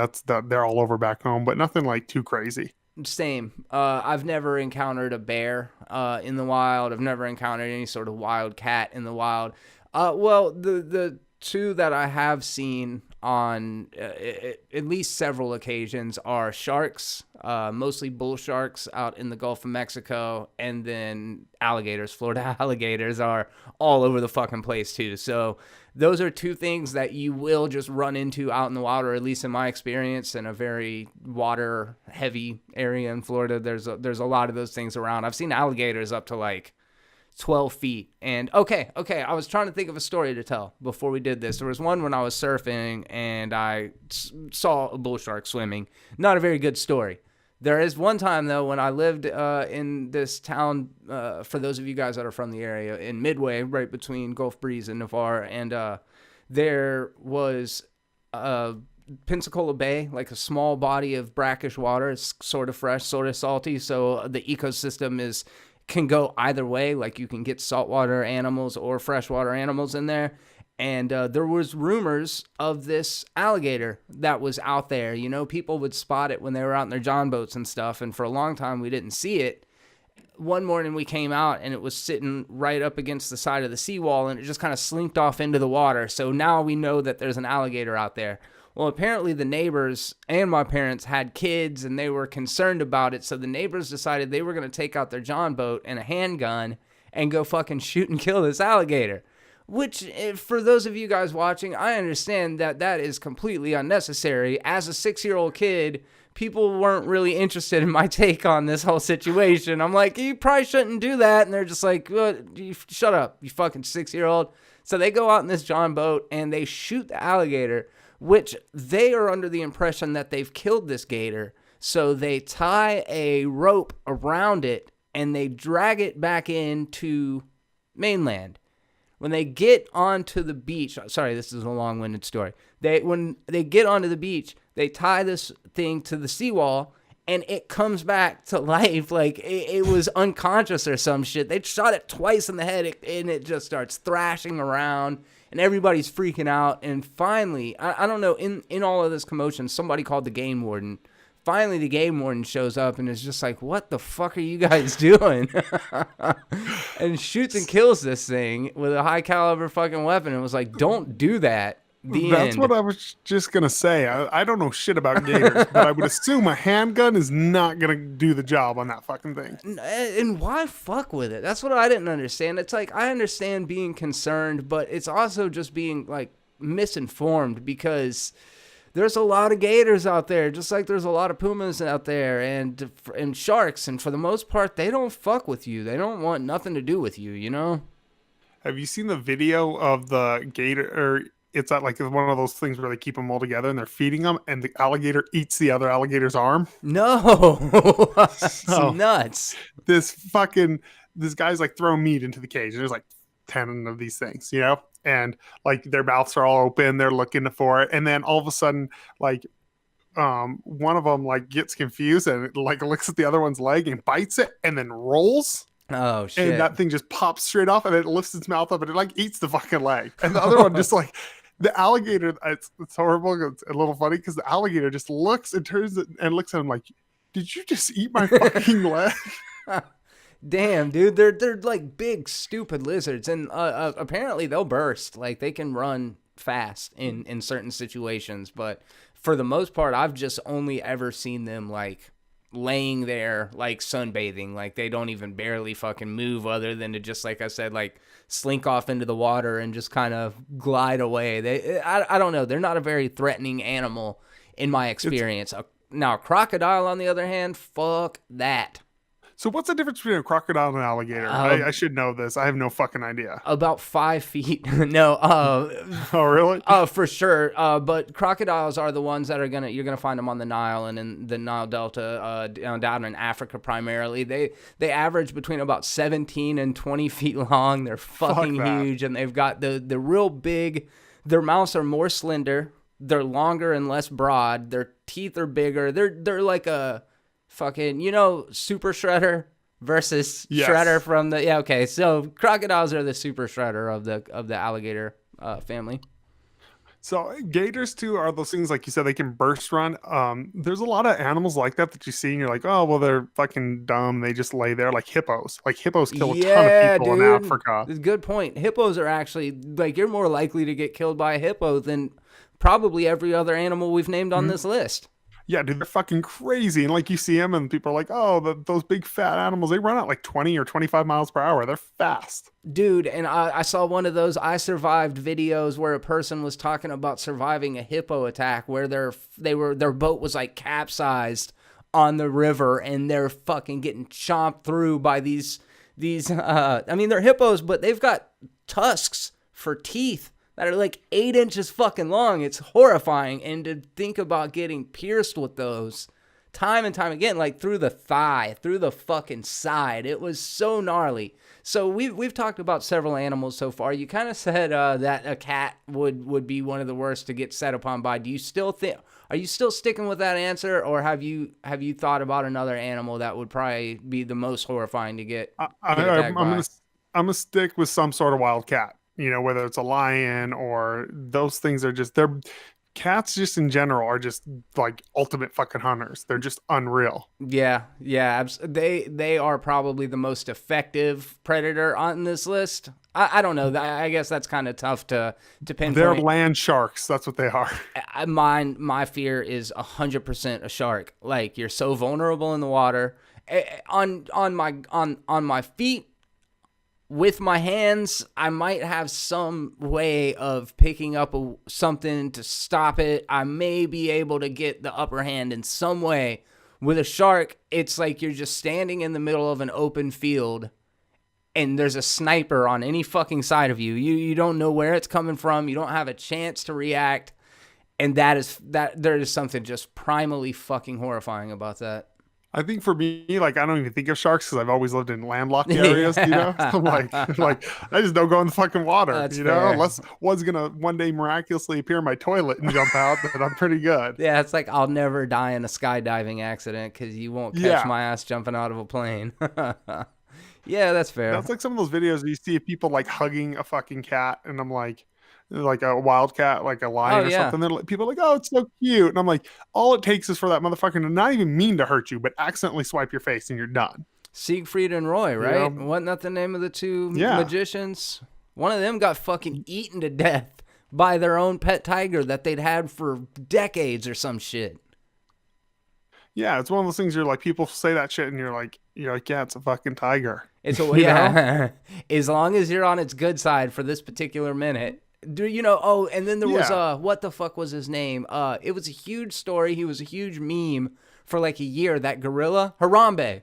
they're all over back home, but nothing like too crazy. Same. I've never encountered a bear in the wild. I've never encountered any sort of wild cat in the wild. Well, the two that I have seen on at least several occasions are sharks, mostly bull sharks out in the Gulf of Mexico, and then alligators. Florida alligators are all over the fucking place too. So those are two things that you will just run into out in the wild, or at least in my experience, in a very water heavy area in Florida. There's a lot of those things around. I've seen alligators up to like 12 feet. And okay, I was trying to think of a story to tell before we did this. There was one when I was surfing and I saw a bull shark swimming. Not a very good story. There is one time though when I lived in this town, for those of you guys that are from the area, in Midway, right between Gulf Breeze and Navarre, and there was Pensacola Bay, like a small body of brackish water. It's sort of fresh, sort of salty, so the ecosystem can go either way. Like you can get saltwater animals or freshwater animals in there. And there was rumors of this alligator that was out there. You know, people would spot it when they were out in their John boats and stuff. And for a long time, we didn't see it. One morning we came out and it was sitting right up against the side of the seawall, and it just kind of slinked off into the water. So now we know that there's an alligator out there. Well, apparently the neighbors and my parents had kids and they were concerned about it. So the neighbors decided they were going to take out their John boat and a handgun and go fucking shoot and kill this alligator. Which, for those of you guys watching, I understand that that is completely unnecessary. As a 6-year-old kid, people weren't really interested in my take on this whole situation. I'm like, you probably shouldn't do that. And they're just like, shut up, you fucking 6-year-old. So they go out in this John boat and they shoot the alligator, which they are under the impression that they've killed this gator. So they tie a rope around it and they drag it back into mainland. When they get onto the beach, sorry, this is a long-winded story. When they get onto the beach, they tie this thing to the seawall, and it comes back to life like it was unconscious or some shit. They shot it twice in the head, and it just starts thrashing around, and everybody's freaking out. And finally, I don't know, in all of this commotion, somebody called the game warden. Finally, the game warden shows up and is just like, what the fuck are you guys doing? And shoots and kills this thing with a high caliber fucking weapon. And was like, don't do that. That's what I was just going to say. I don't know shit about gators, but I would assume a handgun is not going to do the job on that fucking thing. And why fuck with it? That's what I didn't understand. It's like, I understand being concerned, but it's also just being like misinformed, because there's a lot of gators out there, just like there's a lot of pumas out there and sharks. And for the most part, they don't fuck with you. They don't want nothing to do with you, you know? Have you seen the video of the gator? Or it's at like one of those things where they keep them all together and they're feeding them, and the alligator eats the other alligator's arm? No. That's nuts. This guy's like throwing meat into the cage, and there's like 10 of these things, you know? And like their mouths are all open, they're looking for it, and then all of a sudden, like one of them like gets confused and it, like looks at the other one's leg and bites it and then rolls. Oh shit. And that thing just pops straight off, and it lifts its mouth up and it like eats the fucking leg. And the other one just like, the alligator, it's horrible. It's a little funny because the alligator just looks and turns it and looks at him like, did you just eat my fucking leg? Damn, dude, they're like big, stupid lizards, and apparently they'll burst. Like, they can run fast in certain situations, but for the most part, I've just only ever seen them like laying there, like sunbathing. Like, they don't even barely fucking move, other than to just, like I said, like slink off into the water and just kind of glide away. I don't know. They're not a very threatening animal in my experience. Now, a crocodile, on the other hand, fuck that. So what's the difference between a crocodile and an alligator? I should know this. I have no fucking idea. About 5 feet. No. Oh, really? For sure. But crocodiles are the ones that you're gonna find them on the Nile and in the Nile Delta, down in Africa primarily. They average between about 17 and 20 feet long. They're fucking huge, and they've got the real big. Their mouths are more slender. They're longer and less broad. Their teeth are bigger. They're like a fucking, Super Shredder versus Shredder from the... Yeah, okay. So crocodiles are the Super Shredder of the alligator family. So gators, too, are those things, like you said, they can burst run. There's a lot of animals like that you see, and you're like, oh, well, they're fucking dumb. They just lay there, like hippos. Like, hippos kill a ton of people in Africa. Good point. Hippos are actually... Like, you're more likely to get killed by a hippo than probably every other animal we've named on this list. Yeah, dude, they're fucking crazy. And like you see them and people are like, oh, those big fat animals, they run at like 20 or 25 miles per hour. They're fast. Dude, and I saw one of those I survived videos where a person was talking about surviving a hippo attack where their boat was like capsized on the river and they're fucking getting chomped through by these I mean, they're hippos, but they've got tusks for teeth that are like 8 inches fucking long. It's horrifying. And to think about getting pierced with those time and time again, like through the thigh, through the fucking side, it was so gnarly. So we've talked about several animals so far. You kind of said that a cat would be one of the worst to get set upon by. Do you still are you still sticking with that answer, or have you thought about another animal that would probably be the most horrifying to get? I'm gonna stick with some sort of wild cat. You know, whether it's a lion or those things are just they're cats just in general are just like ultimate fucking hunters. They're just unreal. Yeah, yeah, they are probably the most effective predator on this list. I don't know. I guess that's kind of tough to pinpoint. They're land sharks. That's what they are. My fear is 100% a shark. Like, you're so vulnerable in the water. On my feet, with my hands, I might have some way of picking up something to stop it. I may be able to get the upper hand in some way. With a shark, it's like you're just standing in the middle of an open field and there's a sniper on any fucking side of you. You don't know where it's coming from. You don't have a chance to react. And there is something just primally fucking horrifying about that. I think for me, like, I don't even think of sharks because I've always lived in landlocked areas, you know? So like I just don't go in the fucking water, That's you know? fair. Unless one's going to one day miraculously appear in my toilet and jump out, then I'm pretty good. Yeah, it's like I'll never die in a skydiving accident because you won't catch my ass jumping out of a plane. Yeah, that's fair. That's like some of those videos you see of people like hugging a fucking cat, and I'm like a wild cat, like a lion or something. Then people are like, oh, it's so cute. And I'm like, all it takes is for that motherfucker to not even mean to hurt you, but accidentally swipe your face and you're done. Siegfried and Roy, right? Yeah. Wasn't that the name of the two magicians? One of them got fucking eaten to death by their own pet tiger that they'd had for decades or some shit. Yeah, it's one of those things you're like, people say that shit and you're like, yeah, it's a fucking tiger. It's yeah. As long as you're on its good side for this particular minute. Do you know? Oh, and then there was what the fuck was his name? It was a huge story. He was a huge meme for like a year. That gorilla, Harambe.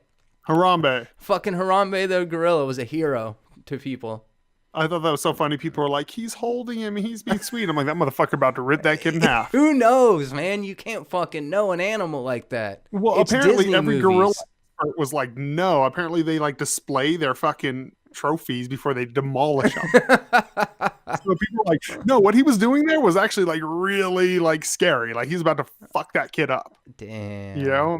Fucking Harambe, the gorilla, was a hero to people. I thought that was so funny. People were like, he's holding him, he's being sweet. I'm like, that motherfucker about to rip that kid in half. Who knows, man? You can't fucking know an animal like that. Well, it's apparently Disney every movies. gorilla was like, no. Apparently they like display their fucking trophies before they demolish them. So people were like, no, what he was doing there was actually like really like scary. Like he's about to fuck that kid up. Damn. You know?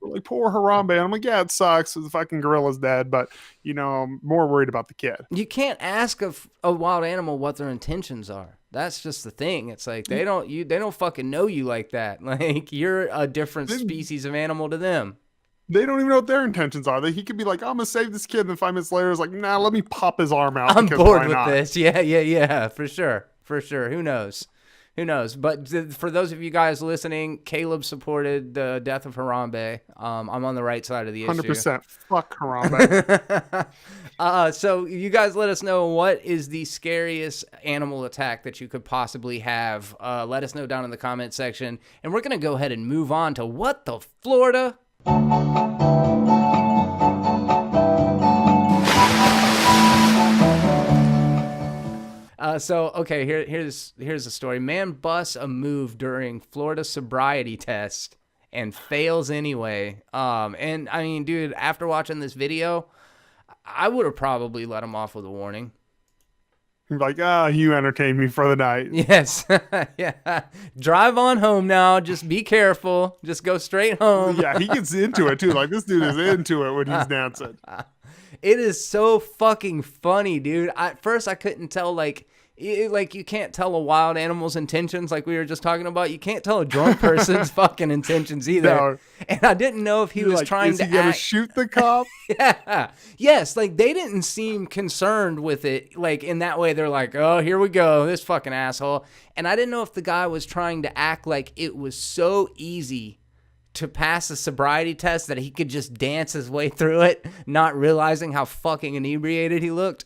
Like, poor Harambe. And I'm like, yeah, it sucks. The fucking gorilla's dead, but I'm more worried about the kid. You can't ask a wild animal what their intentions are. That's just the thing. It's like they don't fucking know you like that. Like, you're a different species of animal to them. They don't even know what their intentions are. He could be like, I'm gonna save this kid, and then 5 minutes later, it's like, nah, let me pop his arm out. I'm bored with this. Yeah, for sure. Who knows? But for those of you guys listening, Caleb supported the death of Harambe. I'm on the right side of the issue. 100%. Fuck Harambe. So you guys let us know, what is the scariest animal attack that you could possibly have. Let us know down in the comment section. And we're going to go ahead and move on to What the Florida? Okay, here's the story. Man busts a move during Florida sobriety test and fails anyway. And I mean, dude, after watching this video, I would have probably let him off with a warning. Like, you entertained me for the night. Yes. Yeah. Drive on home now. Just be careful. Just go straight home. Yeah, he gets into it too. Like, this dude is into it when he's dancing. It is so fucking funny, dude. At first, I couldn't tell, like you can't tell a wild animal's intentions, like we were just talking about. You can't tell a drunk person's fucking intentions either. No. And I didn't know if he was like, trying to gonna shoot the cop. Yeah. Yes, like they didn't seem concerned with it. Like in that way, they're like, oh, here we go, this fucking asshole. And I didn't know if the guy was trying to act like it was so easy to pass a sobriety test that he could just dance his way through it, not realizing how fucking inebriated he looked.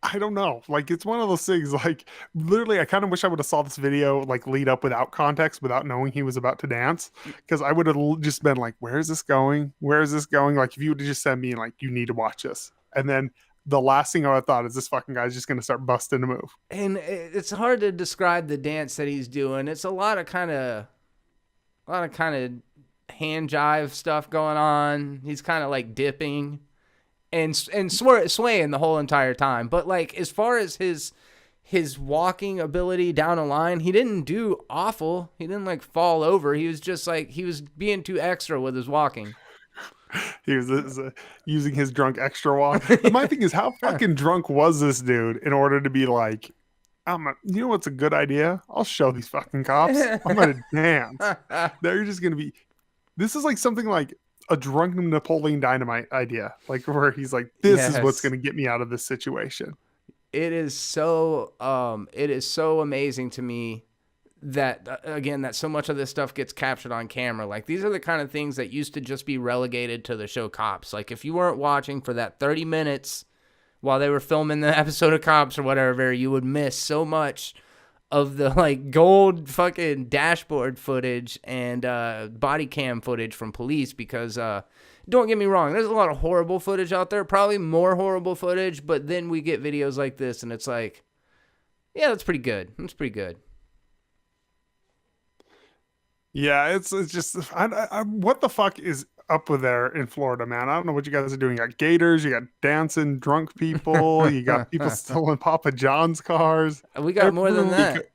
I don't know. Like, it's one of those things, like, literally, I kind of wish I would have saw this video, like, lead up without context, without knowing he was about to dance. Because I would have just been like, where is this going? Where is this going? Like, if you would have just sent me, like, you need to watch this. And then the last thing I would have thought is this fucking guy's just going to start busting a move. And it's hard to describe the dance that he's doing. It's a lot of kind of hand jive stuff going on. He's kind of, like, dipping and swaying the whole entire time. But like as far as his walking ability down a line, he didn't do awful. He didn't like fall over. He was just like, he was being too extra with his walking. He was using his drunk extra walk. But my thing is, how fucking drunk was this dude in order to be like, you know what's a good idea? I'll show these fucking cops. I'm gonna dance. They're just gonna be. This is like something like a drunk Napoleon Dynamite idea, like where he's like, "This is what's Yes. gonna get me out of this situation." It is so amazing to me that again that so much of this stuff gets captured on camera. Like these are the kind of things that used to just be relegated to the show Cops. Like if you weren't watching for that 30 minutes while they were filming the episode of Cops or whatever, you would miss so much of the like gold fucking dashboard footage and body cam footage from police because don't get me wrong, there's a lot of horrible footage out there, probably more horrible footage, but then we get videos like this and it's like, yeah, that's pretty good. That's pretty good. Yeah, it's just what the fuck is up with there in Florida, man? I don't know what you guys are doing. You got gators, you got dancing drunk people, you got people still in Papa John's cars. We got more than that.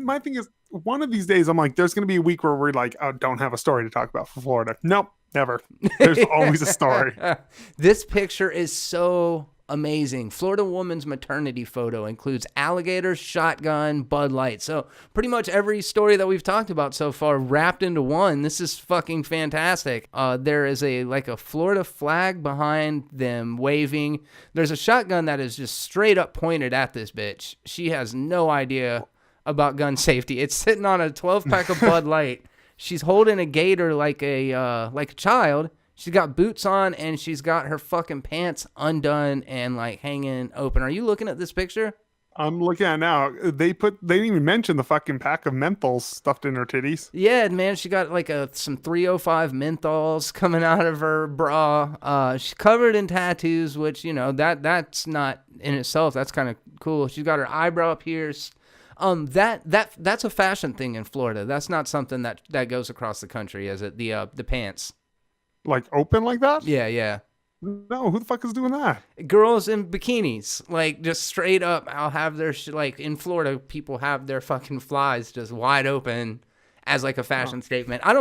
My thing is, one of these days, I'm like, there's gonna be a week where we're like, oh, don't have a story to talk about for Florida. Nope, never. There's always a story. This picture is so amazing. Florida woman's maternity photo includes alligator, shotgun, Bud Light. So pretty much every story that we've talked about so far wrapped into one. This is fucking fantastic. There is a Florida flag behind them waving. There's a shotgun that is just straight up pointed at this bitch. She has no idea about gun safety. It's sitting on a 12-pack of Bud Light. She's holding a gator like a child. She's got boots on and she's got her fucking pants undone and like hanging open. Are you looking at this picture? I'm looking at it now. They didn't even mention the fucking pack of menthols stuffed in her titties. Yeah, man, she got like some 305 menthols coming out of her bra. She's covered in tattoos, which, you know, that's not in itself. That's kind of cool. She's got her eyebrow pierced. That's a fashion thing in Florida. That's not something that goes across the country, is it? The pants. Like open like that? Yeah, yeah. No, who the fuck is doing that? Girls in bikinis, like just straight up. I'll have their like in Florida, people have their fucking flies just wide open as like a fashion statement. I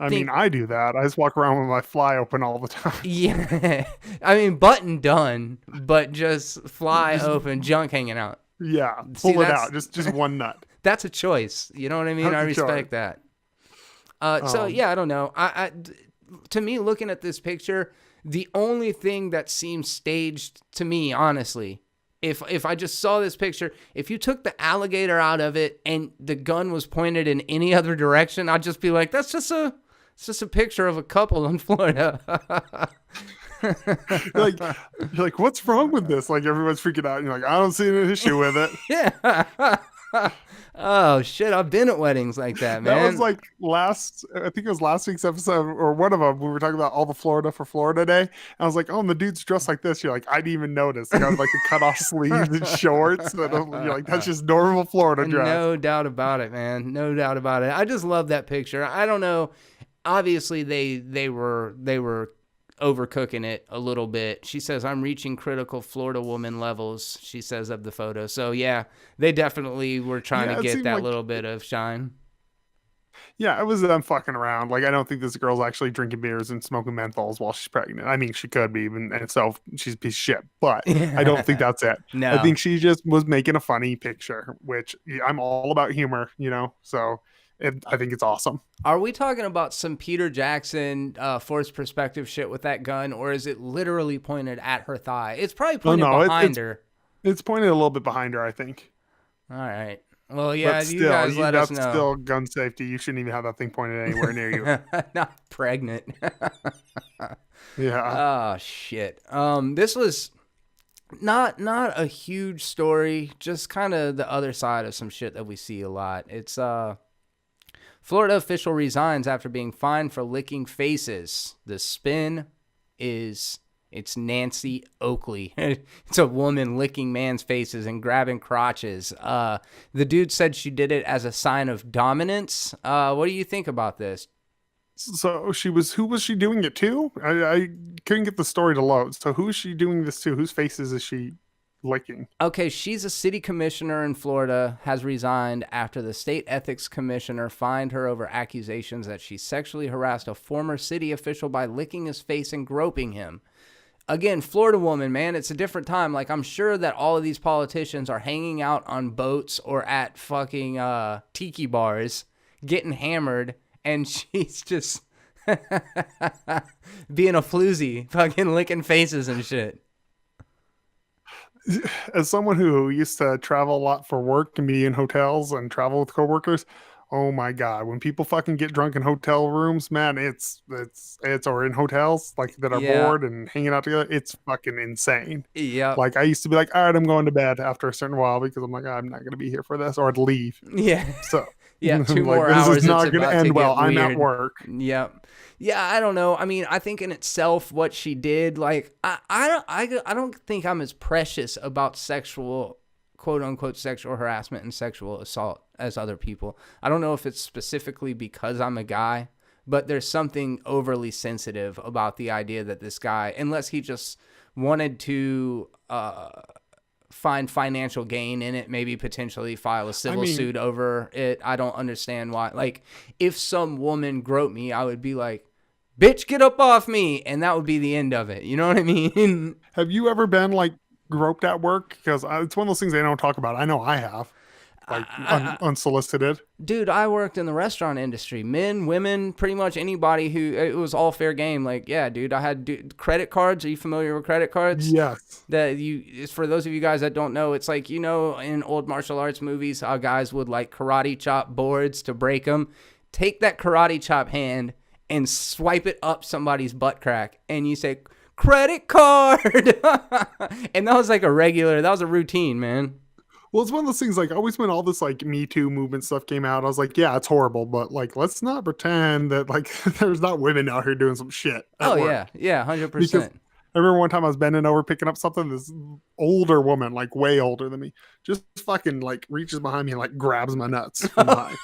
mean, I do that. I just walk around with my fly open all the time. Yeah, I mean button done, but just fly open, junk hanging out. Yeah, pull it out. Just one nut. That's a choice. You know what I mean? I respect that. So yeah, I don't know. To me, looking at this picture, the only thing that seems staged to me, honestly, if I just saw this picture, if you took the alligator out of it and the gun was pointed in any other direction, I'd just be like, it's just a picture of a couple in Florida. you're like, what's wrong with this? Like everyone's freaking out. And you're like, I don't see an issue with it. Yeah. Oh shit! I've been at weddings like that, man. That was like I think it was last week's episode or one of them. We were talking about all the Florida for Florida Day. And I was like, oh, and the dude's dressed like this. You're like, I didn't even notice. He got like a cut off sleeves and shorts. And you're like, that's just normal Florida dress. No doubt about it, man. No doubt about it. I just love that picture. I don't know. Obviously, they were overcooking it a little bit. She says, I'm reaching critical Florida woman levels, she says, of the photo. So yeah, they definitely were trying to get that little bit of shine. Yeah, it was them fucking around. Like, I don't think this girl's actually drinking beers and smoking menthols while she's pregnant. I mean, she could be, and itself, she's a piece of shit. But I don't think that's it. No. I think she just was making a funny picture, which I'm all about humor, you know? So I think it's awesome. Are we talking about some Peter Jackson forced perspective shit with that gun, or is it literally pointed at her thigh? It's probably pointed behind her. It's pointed a little bit behind her, I think. All right. Well, yeah, still, you guys let us know. That's still gun safety. You shouldn't even have that thing pointed anywhere near you. Not pregnant. Yeah. Oh, shit. This was not a huge story, just kind of the other side of some shit that we see a lot. It's Florida official resigns after being fined for licking faces. The spin is it's Nancy Oakley. It's a woman licking man's faces and grabbing crotches. The dude said she did it as a sign of dominance. What do you think about this? So who was she doing it to? I couldn't get the story to load. So who is she doing this to? Whose faces is she licking? Okay, she's a city commissioner in Florida, has resigned after the state ethics commissioner fined her over accusations that she sexually harassed a former city official by licking his face and groping him. Again, Florida woman, man, it's a different time. Like, I'm sure that all of these politicians are hanging out on boats or at fucking tiki bars, getting hammered, and she's just being a floozy, fucking licking faces and shit. As someone who used to travel a lot for work and be in hotels and travel with coworkers, oh my god, when people fucking get drunk in hotel rooms, man, it's or in hotels like that are Yeah. bored and hanging out together, it's fucking insane. Yep. Like I used to be like, all right, I'm going to bed after a certain while because I'm like, I'm not going to be here for this, or I'd leave. Yeah. So Yeah, two like, more this hours. is not It's going to about end well. get I'm weird. at work. Yep. Yeah, I don't know. I mean, I think in itself, what she did, like, I don't think I'm as precious about sexual, quote unquote, sexual harassment and sexual assault as other people. I don't know if it's specifically because I'm a guy, but there's something overly sensitive about the idea that this guy, unless he just wanted to find financial gain in it, maybe potentially file a civil suit over it. I don't understand why. Like, if some woman groped me, I would be like, bitch, get up off me. And that would be the end of it. You know what I mean? Have you ever been like groped at work? Because it's one of those things they don't talk about. I know I have, like unsolicited. Dude, I worked in the restaurant industry. Men, women, pretty much anybody who, it was all fair game. Like, yeah, dude, I had credit cards. Are you familiar with credit cards? Yes. For those of you guys that don't know, it's like, you know, in old martial arts movies, how guys would like karate chop boards to break them. Take that karate chop hand and swipe it up somebody's butt crack, and you say, credit card. And that was like that was a routine, man. Well, it's one of those things, like, always when all this, like, Me Too movement stuff came out, I was like, yeah, it's horrible, but, like, let's not pretend that, like, there's not women out here doing some shit at work. Yeah, 100%. Because I remember one time I was bending over picking up something, this older woman, like, way older than me, just fucking, like, reaches behind me and, like, grabs my nuts from behind.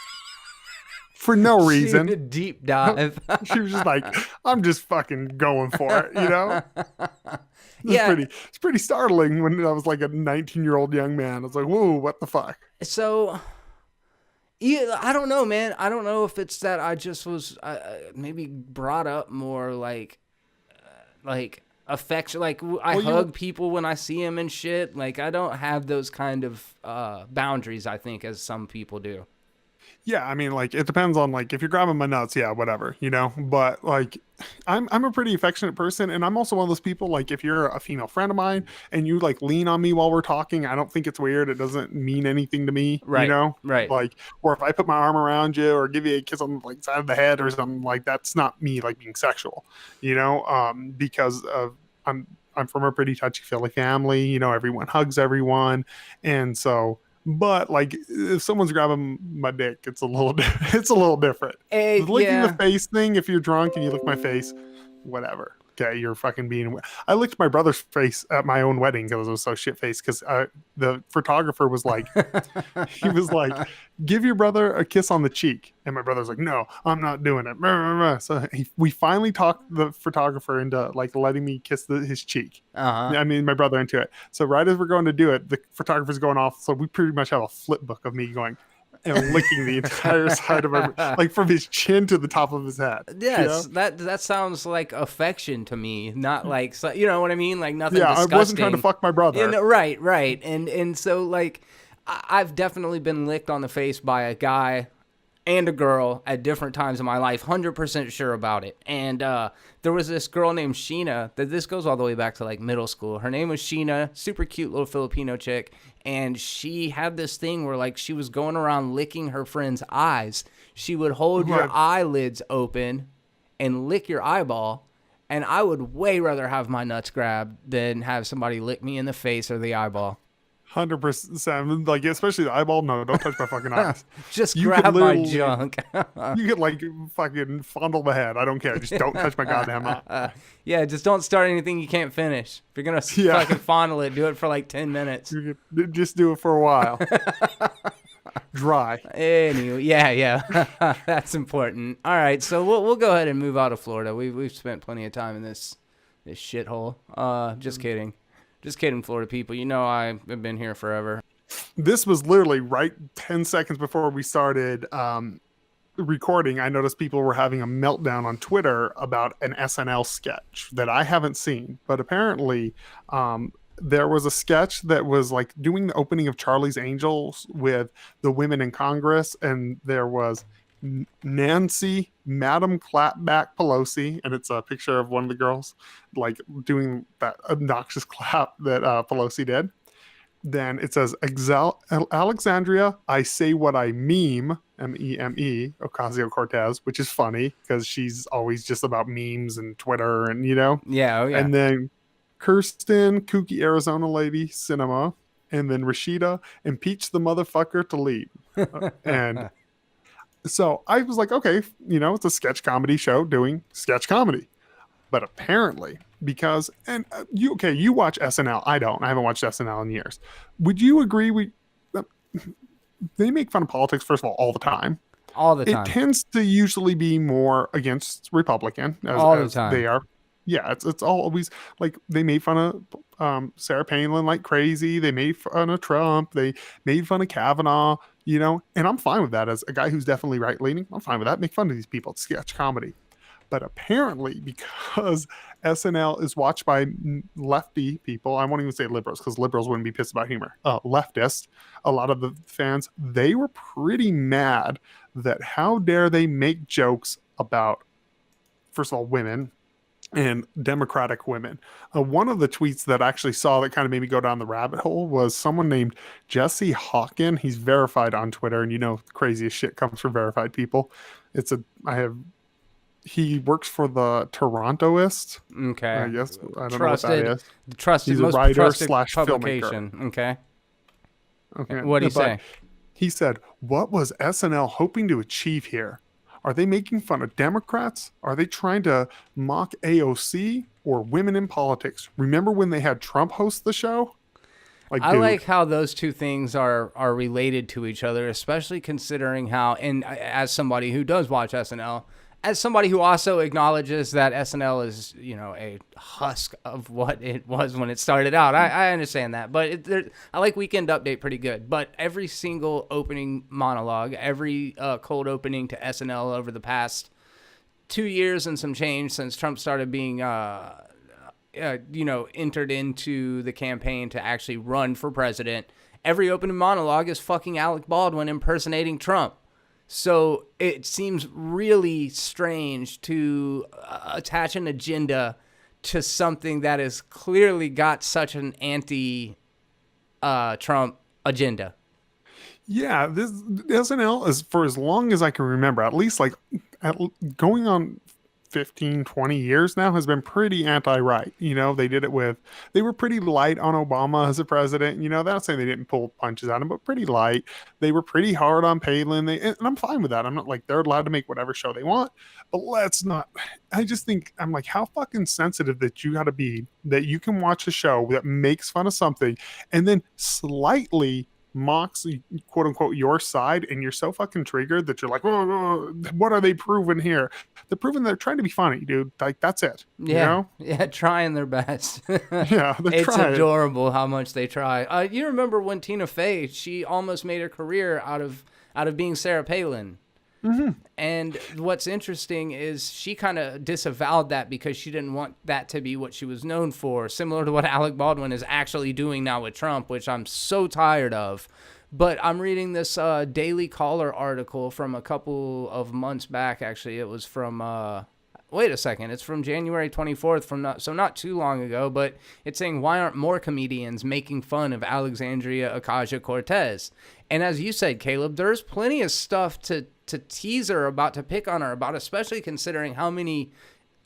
For no reason. A deep dive. She was just like, I'm just fucking going for it, you know? It's pretty startling when I was like a 19-year-old young man. I was like, whoa, what the fuck? So, yeah, I don't know, man. I don't know if it's that I just was maybe brought up more like affection. Like, I hug people when I see them and shit. Like, I don't have those kind of boundaries, I think, as some people do. Yeah, I mean, like, it depends on, like, if you're grabbing my nuts, yeah, whatever, you know? But, like, I'm a pretty affectionate person, and I'm also one of those people, like, if you're a female friend of mine and you, like, lean on me while we're talking, I don't think it's weird. It doesn't mean anything to me, you know? Right. Like, or if I put my arm around you or give you a kiss on, like, side of the head or something, like, that's not me, like, being sexual, you know? Because I'm from a pretty touchy-feely family, you know, everyone hugs everyone, and so... But like, if someone's grabbing my dick, it's a little different. The licking the face thing, if you're drunk and you lick my face, whatever. Okay, you're fucking being. I licked my brother's face at my own wedding because it was so shit faced. Because the photographer was like, he was like, "Give your brother a kiss on the cheek," and my brother's like, "No, I'm not doing it." So we finally talked the photographer into like letting me kiss his cheek. I mean, my brother into it. So right as we're going to do it, the photographer's going off. So we pretty much have a flip book of me going and licking the entire side of like from his chin to the top of his head. Yes, you know? that sounds like affection to me, not like, you know what I mean? Like nothing disgusting. I wasn't trying to fuck my brother. You know, right. And so like I've definitely been licked on the face by a guy and a girl at different times in my life, 100% sure about it. And there was this girl named Sheena, that this goes all the way back to like middle school. Her name was Sheena, super cute little Filipino chick. And she had this thing where like she was going around licking her friend's eyes. She would hold your eyelids open and lick your eyeball. And I would way rather have my nuts grabbed than have somebody lick me in the face or the eyeball. 100%, like especially the eyeball. No, don't touch my fucking eyes. Just grab my junk. You could like fucking fondle the head. I don't care. Just don't touch my goddamn eye. Yeah, just don't start anything you can't finish. If you're gonna fucking fondle it, do it for like 10 minutes. Just do it for a while. Dry. Anyway, yeah, that's important. All right, so we'll go ahead and move out of Florida. We've spent plenty of time in this shithole. Just kidding. Just kidding, Florida people. You know I've been here forever. This was literally right 10 seconds before we started recording. I noticed people were having a meltdown on Twitter about an SNL sketch that I haven't seen, but apparently there was a sketch that was like doing the opening of Charlie's Angels with the women in Congress, and there was Nancy Madam Clapback Pelosi, and it's a picture of one of the girls like doing that obnoxious clap that Pelosi did. Then it says Alexandria, I say what I meme, M-E-M-E, Ocasio-Cortez, which is funny because she's always just about memes and Twitter and, Yeah, oh yeah. And then Kirsten, kooky Arizona lady, cinema. And then Rashida, impeach the motherfucker to lead. And so I was like, okay, it's a sketch comedy show doing sketch comedy. But apparently, because you watch SNL. I don't. I haven't watched SNL in years. Would you agree? They make fun of politics, first of all the time. All the time. It tends to usually be more against Republican all the time. They are. Yeah, it's always like they made fun of Sarah Palin like crazy. They made fun of Trump. They made fun of Kavanaugh. And I'm fine with that as a guy who's definitely right leaning. I'm fine with that. Make fun of these people. It's sketch comedy. But apparently, because SNL is watched by lefty people, I won't even say liberals because liberals wouldn't be pissed about humor. Leftists, a lot of the fans, they were pretty mad that how dare they make jokes about, first of all, women and Democratic women. One of the tweets that I actually saw that kind of made me go down the rabbit hole was someone named Jesse Hawken. He's verified on Twitter, and the craziest shit comes from verified people. He works for the Torontoist. Okay. I guess. I don't know what that is. Trusted, he's a most writer trusted / publication. filmmaker. Okay. What do you say? He said, what was SNL hoping to achieve here? Are they making fun of Democrats? Are they trying to mock AOC or women in politics? Remember when they had Trump host the show? I like how those two things are related to each other, especially considering how, and as somebody who does watch SNL, as somebody who also acknowledges that SNL is, a husk of what it was when it started out. I understand that, but I like Weekend Update pretty good. But every single opening monologue, every cold opening to SNL over the past 2 years and some change since Trump started being, entered into the campaign to actually run for president, every opening monologue is fucking Alec Baldwin impersonating Trump. So it seems really strange to attach an agenda to something that has clearly got such an anti-Trump agenda. Yeah, this SNL is, for as long as I can remember, at least going on 15, 20 years now, has been pretty anti-right. They were pretty light on Obama as a president. Not saying they didn't pull punches at him, but pretty light. They were pretty hard on Palin. And I'm fine with that. I'm not like they're allowed to make whatever show they want, but let's not. I just think I'm like, how fucking sensitive that you got to be that you can watch a show that makes fun of something and then slightly mocks, quote unquote, your side, and you're so fucking triggered that you're like, oh, what are they proving here? They're proving they're trying to be funny, dude. Like, that's it. Yeah, trying their best. Yeah, it's trying. Adorable how much they try. You remember when Tina Fey, she almost made her career out of being Sarah Palin. Mm-hmm. And what's interesting is she kind of disavowed that because she didn't want that to be what she was known for, similar to what Alec Baldwin is actually doing now with Trump, which I'm so tired of. But I'm reading this Daily Caller article from a couple of months back. Actually, it was from wait a second, it's from January 24th, not too long ago, but it's saying, why aren't more comedians making fun of Alexandria Ocasio-Cortez? And as you said, Caleb, there's plenty of stuff to tease her about, to pick on her about, especially considering how many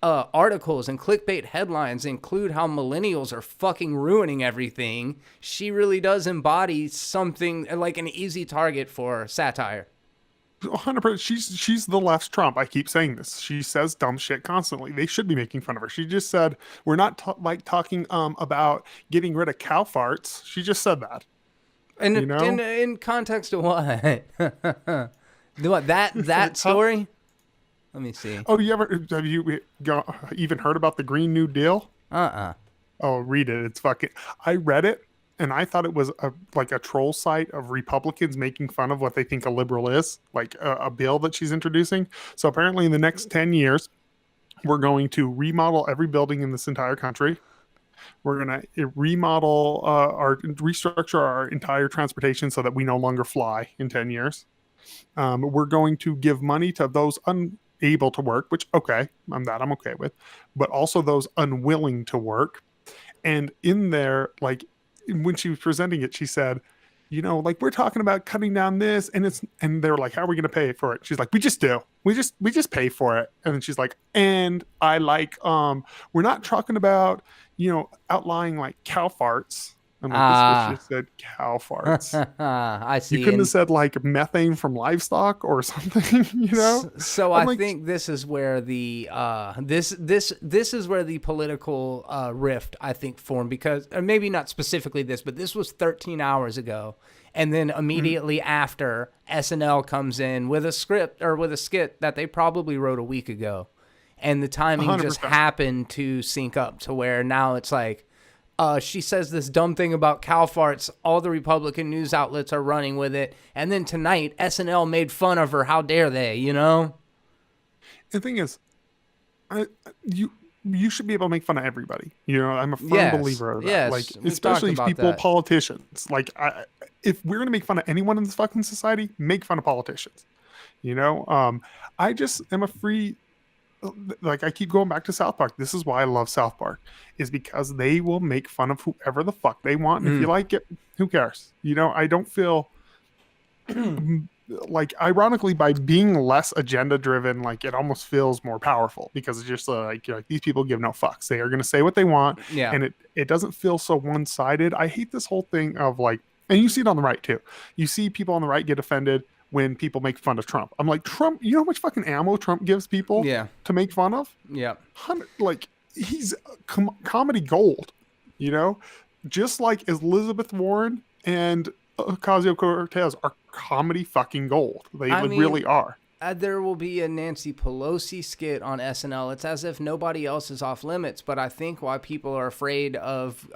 articles and clickbait headlines include how millennials are fucking ruining everything. She really does embody something like an easy target for satire. 100%. She's the left's Trump. I keep saying this. She says dumb shit constantly. They should be making fun of her. She just said, we're not talking about getting rid of cow farts. She just said that. And in context of what? What, that story? Let me see. Oh, have you even heard about the Green New Deal? Oh, read it. It's fucking. I read it and I thought it was like a troll site of Republicans making fun of what they think a liberal is, like a bill that she's introducing. So apparently, in the next 10 years, we're going to remodel every building in this entire country. We're going to remodel restructure our entire transportation so that we no longer fly in 10 years. We're going to give money to those unable to work, which, okay, I'm okay with, but also those unwilling to work. And in there, like when she was presenting it, she said, like we're talking about cutting down this, and they were like, how are we going to pay for it? She's like, we just do. We just pay for it. And then she's like, and I like, we're not talking about, outlying like cow farts. I'm like, this bitch just said cow farts. I You see. couldn't And have said like methane from livestock or something, so I'm I like, think this is where the this is where the political rift I think formed, because, or maybe not specifically this, but this was 13 hours ago, and then immediately after, SNL comes in with a script or with a skit that they probably wrote a week ago, and the timing just 100%. happened to sync up to where now it's like, she says this dumb thing about cow farts. All the Republican news outlets are running with it. And then tonight, SNL made fun of her. How dare they, The thing is, you should be able to make fun of everybody. I'm a firm Yes. believer of that. Yes. Like, We've especially talked about people, that. politicians. Like, if we're gonna make fun of anyone in this fucking society, make fun of politicians. I just am a free. Like, I keep going back to South Park. This is why I love South Park, is because they will make fun of whoever the fuck they want, and if you like it, who cares? I don't feel like, ironically, by being less agenda driven, like it almost feels more powerful, because it's just like, you're like, these people give no fucks. They are going to say what they want, Yeah. and it doesn't feel so one sided. I hate this whole thing of like, and you see it on the right too. You see people on the right get offended when people make fun of Trump. I'm like, Trump, you know how much fucking ammo Trump gives people Yeah. to make fun of? Yeah. Like, he's comedy gold, just like Elizabeth Warren and Ocasio-Cortez are comedy fucking gold. They really are. There will be a Nancy Pelosi skit on SNL. It's as if nobody else is off limits, but I think why people are afraid of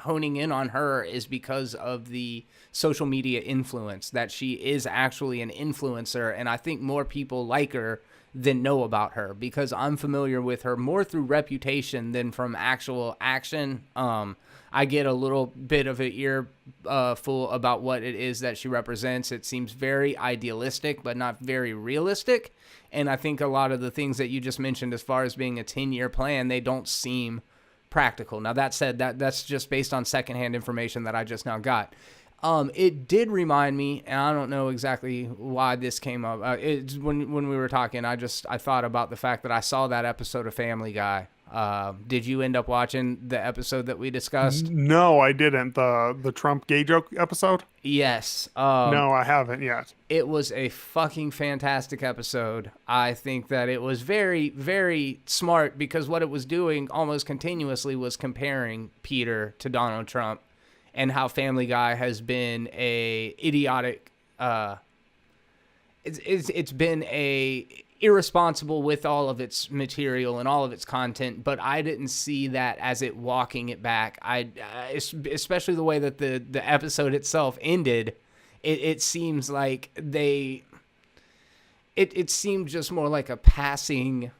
honing in on her is because of the social media influence, that she is actually an influencer, and I think more people like her than know about her, because I'm familiar with her more through reputation than from actual action. I get a little bit of an ear full about what it is that she represents. It seems very idealistic, but not very realistic. And I think a lot of the things that you just mentioned as far as being a 10-year plan, they don't seem practical. Now, that said, that's just based on secondhand information that I just now got. It did remind me, and I don't know exactly why this came up. When we were talking, I thought about the fact that I saw that episode of Family Guy. Did you end up watching the episode that we discussed? No, I didn't. The Trump gay joke episode? Yes. No, I haven't yet. It was a fucking fantastic episode. I think that it was very, very smart, because what it was doing almost continuously was comparing Peter to Donald Trump, and how Family Guy has been a idiotic, it's been a irresponsible with all of its material and all of its content, but I didn't see that as it walking it back. Especially the way that the episode itself ended, it seems like it seemed just more like a passing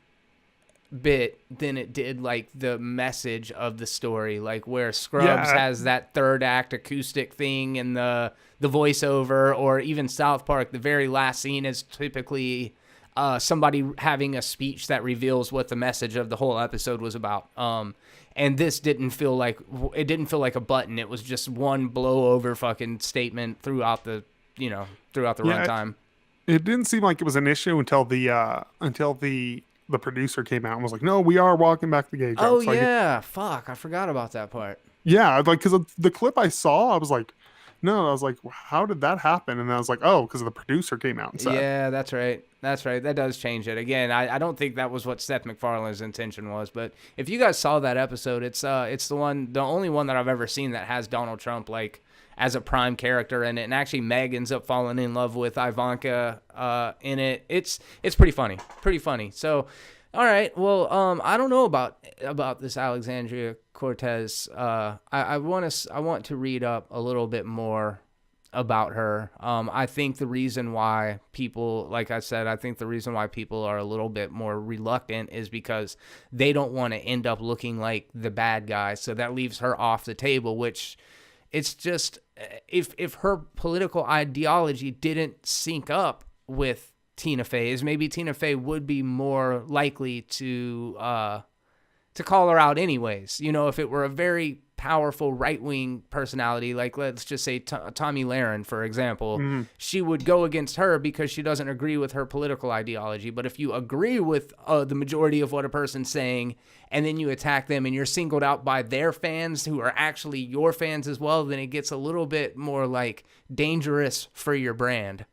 bit than it did like the message of the story, like where Scrubs has that third act acoustic thing and the voiceover, or even South Park, the very last scene is typically somebody having a speech that reveals what the message of the whole episode was about. And this didn't feel like a button. It was just one blow over fucking statement throughout the runtime. It didn't seem like it was an issue until the producer came out and was like, "No, we are walking back the gay jokes." Oh, like, yeah. Fuck. I forgot about that part. Yeah, like, because the clip I saw, I was like, no, I was like, how did that happen? And I was like, oh, because the producer came out and said. Yeah, that's right. That's right. That does change it. Again, I don't think that was what Seth MacFarlane's intention was. But if you guys saw that episode, it's the only one that I've ever seen that has Donald Trump like as a prime character in it, and actually Meg ends up falling in love with Ivanka in it. It's pretty funny. So All right. Well, I don't know about this Alexandria Cortez. I want to read up a little bit more about her. I think the reason why people, like I said, I think the reason why people are a little bit more reluctant is because they don't want to end up looking like the bad guy. So that leaves her off the table, which it's just if her political ideology didn't sync up with Tina Fey's, maybe Tina Fey would be more likely to call her out anyways. You know, if it were a very powerful right-wing personality, like let's just say Tommy Lahren, for example, she would go against her because she doesn't agree with her political ideology. But if you agree with the majority of what a person's saying and then you attack them and you're singled out by their fans who are actually your fans as well, then it gets a little bit more like dangerous for your brand.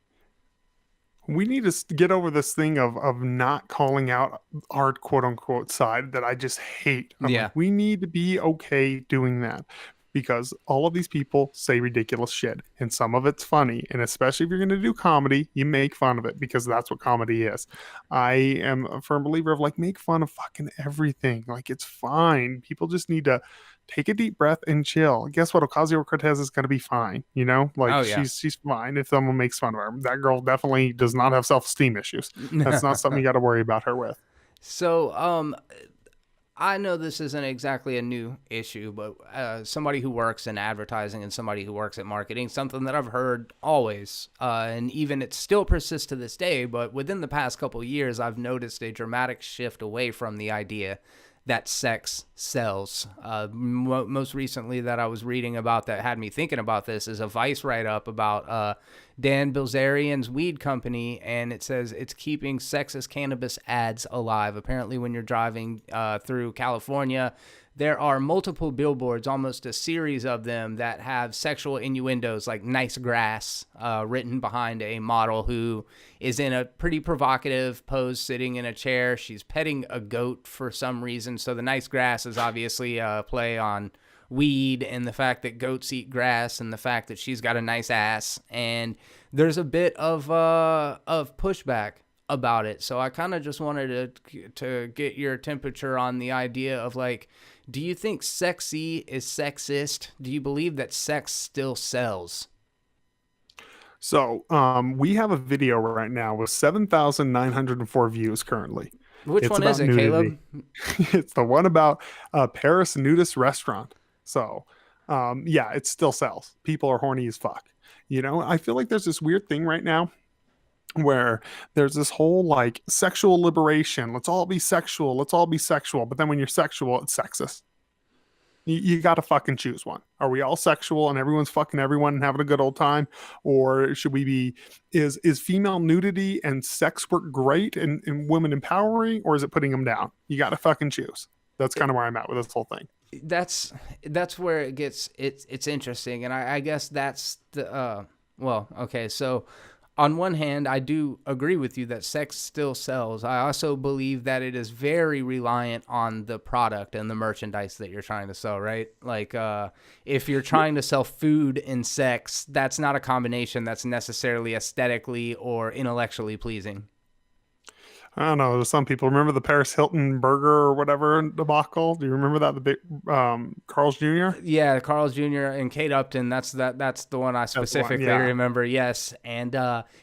We need to get over this thing of not calling out our quote unquote side that I just hate. I'm Yeah. like, we need to be okay doing that because all of these people say ridiculous shit and some of it's funny. And especially if you're going to do comedy, you make fun of it because that's what comedy is. I am a firm believer of like, make fun of fucking everything. Like, it's fine. People just need to take a deep breath and chill. Guess what? Ocasio-Cortez is going to be fine. You know, like Oh, yeah. she's fine if someone makes fun of her. That girl definitely does not have self-esteem issues. That's not something you got to worry about her with. So, I know this isn't exactly a new issue, but somebody who works in advertising and somebody who works at marketing, something that I've heard always, and even it still persists to this day, but within the past couple of years, I've noticed a dramatic shift away from the idea that sex sells. Most recently that I was reading about that had me thinking about this is a Vice write-up about Dan Bilzerian's weed company, and it says it's keeping sexist cannabis ads alive. Apparently when you're driving through California, there are multiple billboards, almost a series of them, that have sexual innuendos like nice grass written behind a model who is in a pretty provocative pose sitting in a chair. She's petting a goat for some reason. So the nice grass is obviously a play on weed and the fact that goats eat grass and the fact that she's got a nice ass. And there's a bit of pushback about it. So I kind of just wanted to get your temperature on the idea of like, do you think sexy is sexist? Do you believe that sex still sells? So we have a video right now with 7,904 views currently. Which It's one is about it, nudity. Caleb? It's the one about Paris nudist restaurant. So yeah, it still sells. People are horny as fuck. You know, I feel like there's this weird thing right now where there's this whole like sexual liberation. Let's all be sexual. Let's all be sexual. But then when you're sexual, it's sexist. You got to fucking choose one. Are we all sexual and everyone's fucking everyone and having a good old time? Or should we be, is female nudity and sex work great and women empowering, or is it putting them down? You got to fucking choose. That's kind of where I'm at with this whole thing. That's where it gets, it's interesting. And I guess that's the, well, okay. So on one hand, I do agree with you that sex still sells. I also believe that it is very reliant on the product and the merchandise that you're trying to sell, right? Like, if you're trying to sell food and sex, that's not a combination that's necessarily aesthetically or intellectually pleasing. I don't know. Some people remember the Paris Hilton burger or whatever debacle. Do you remember that? The big Carl's Jr. Yeah, Carl's Jr. and Kate Upton. That's the one I specifically remember. Yes, and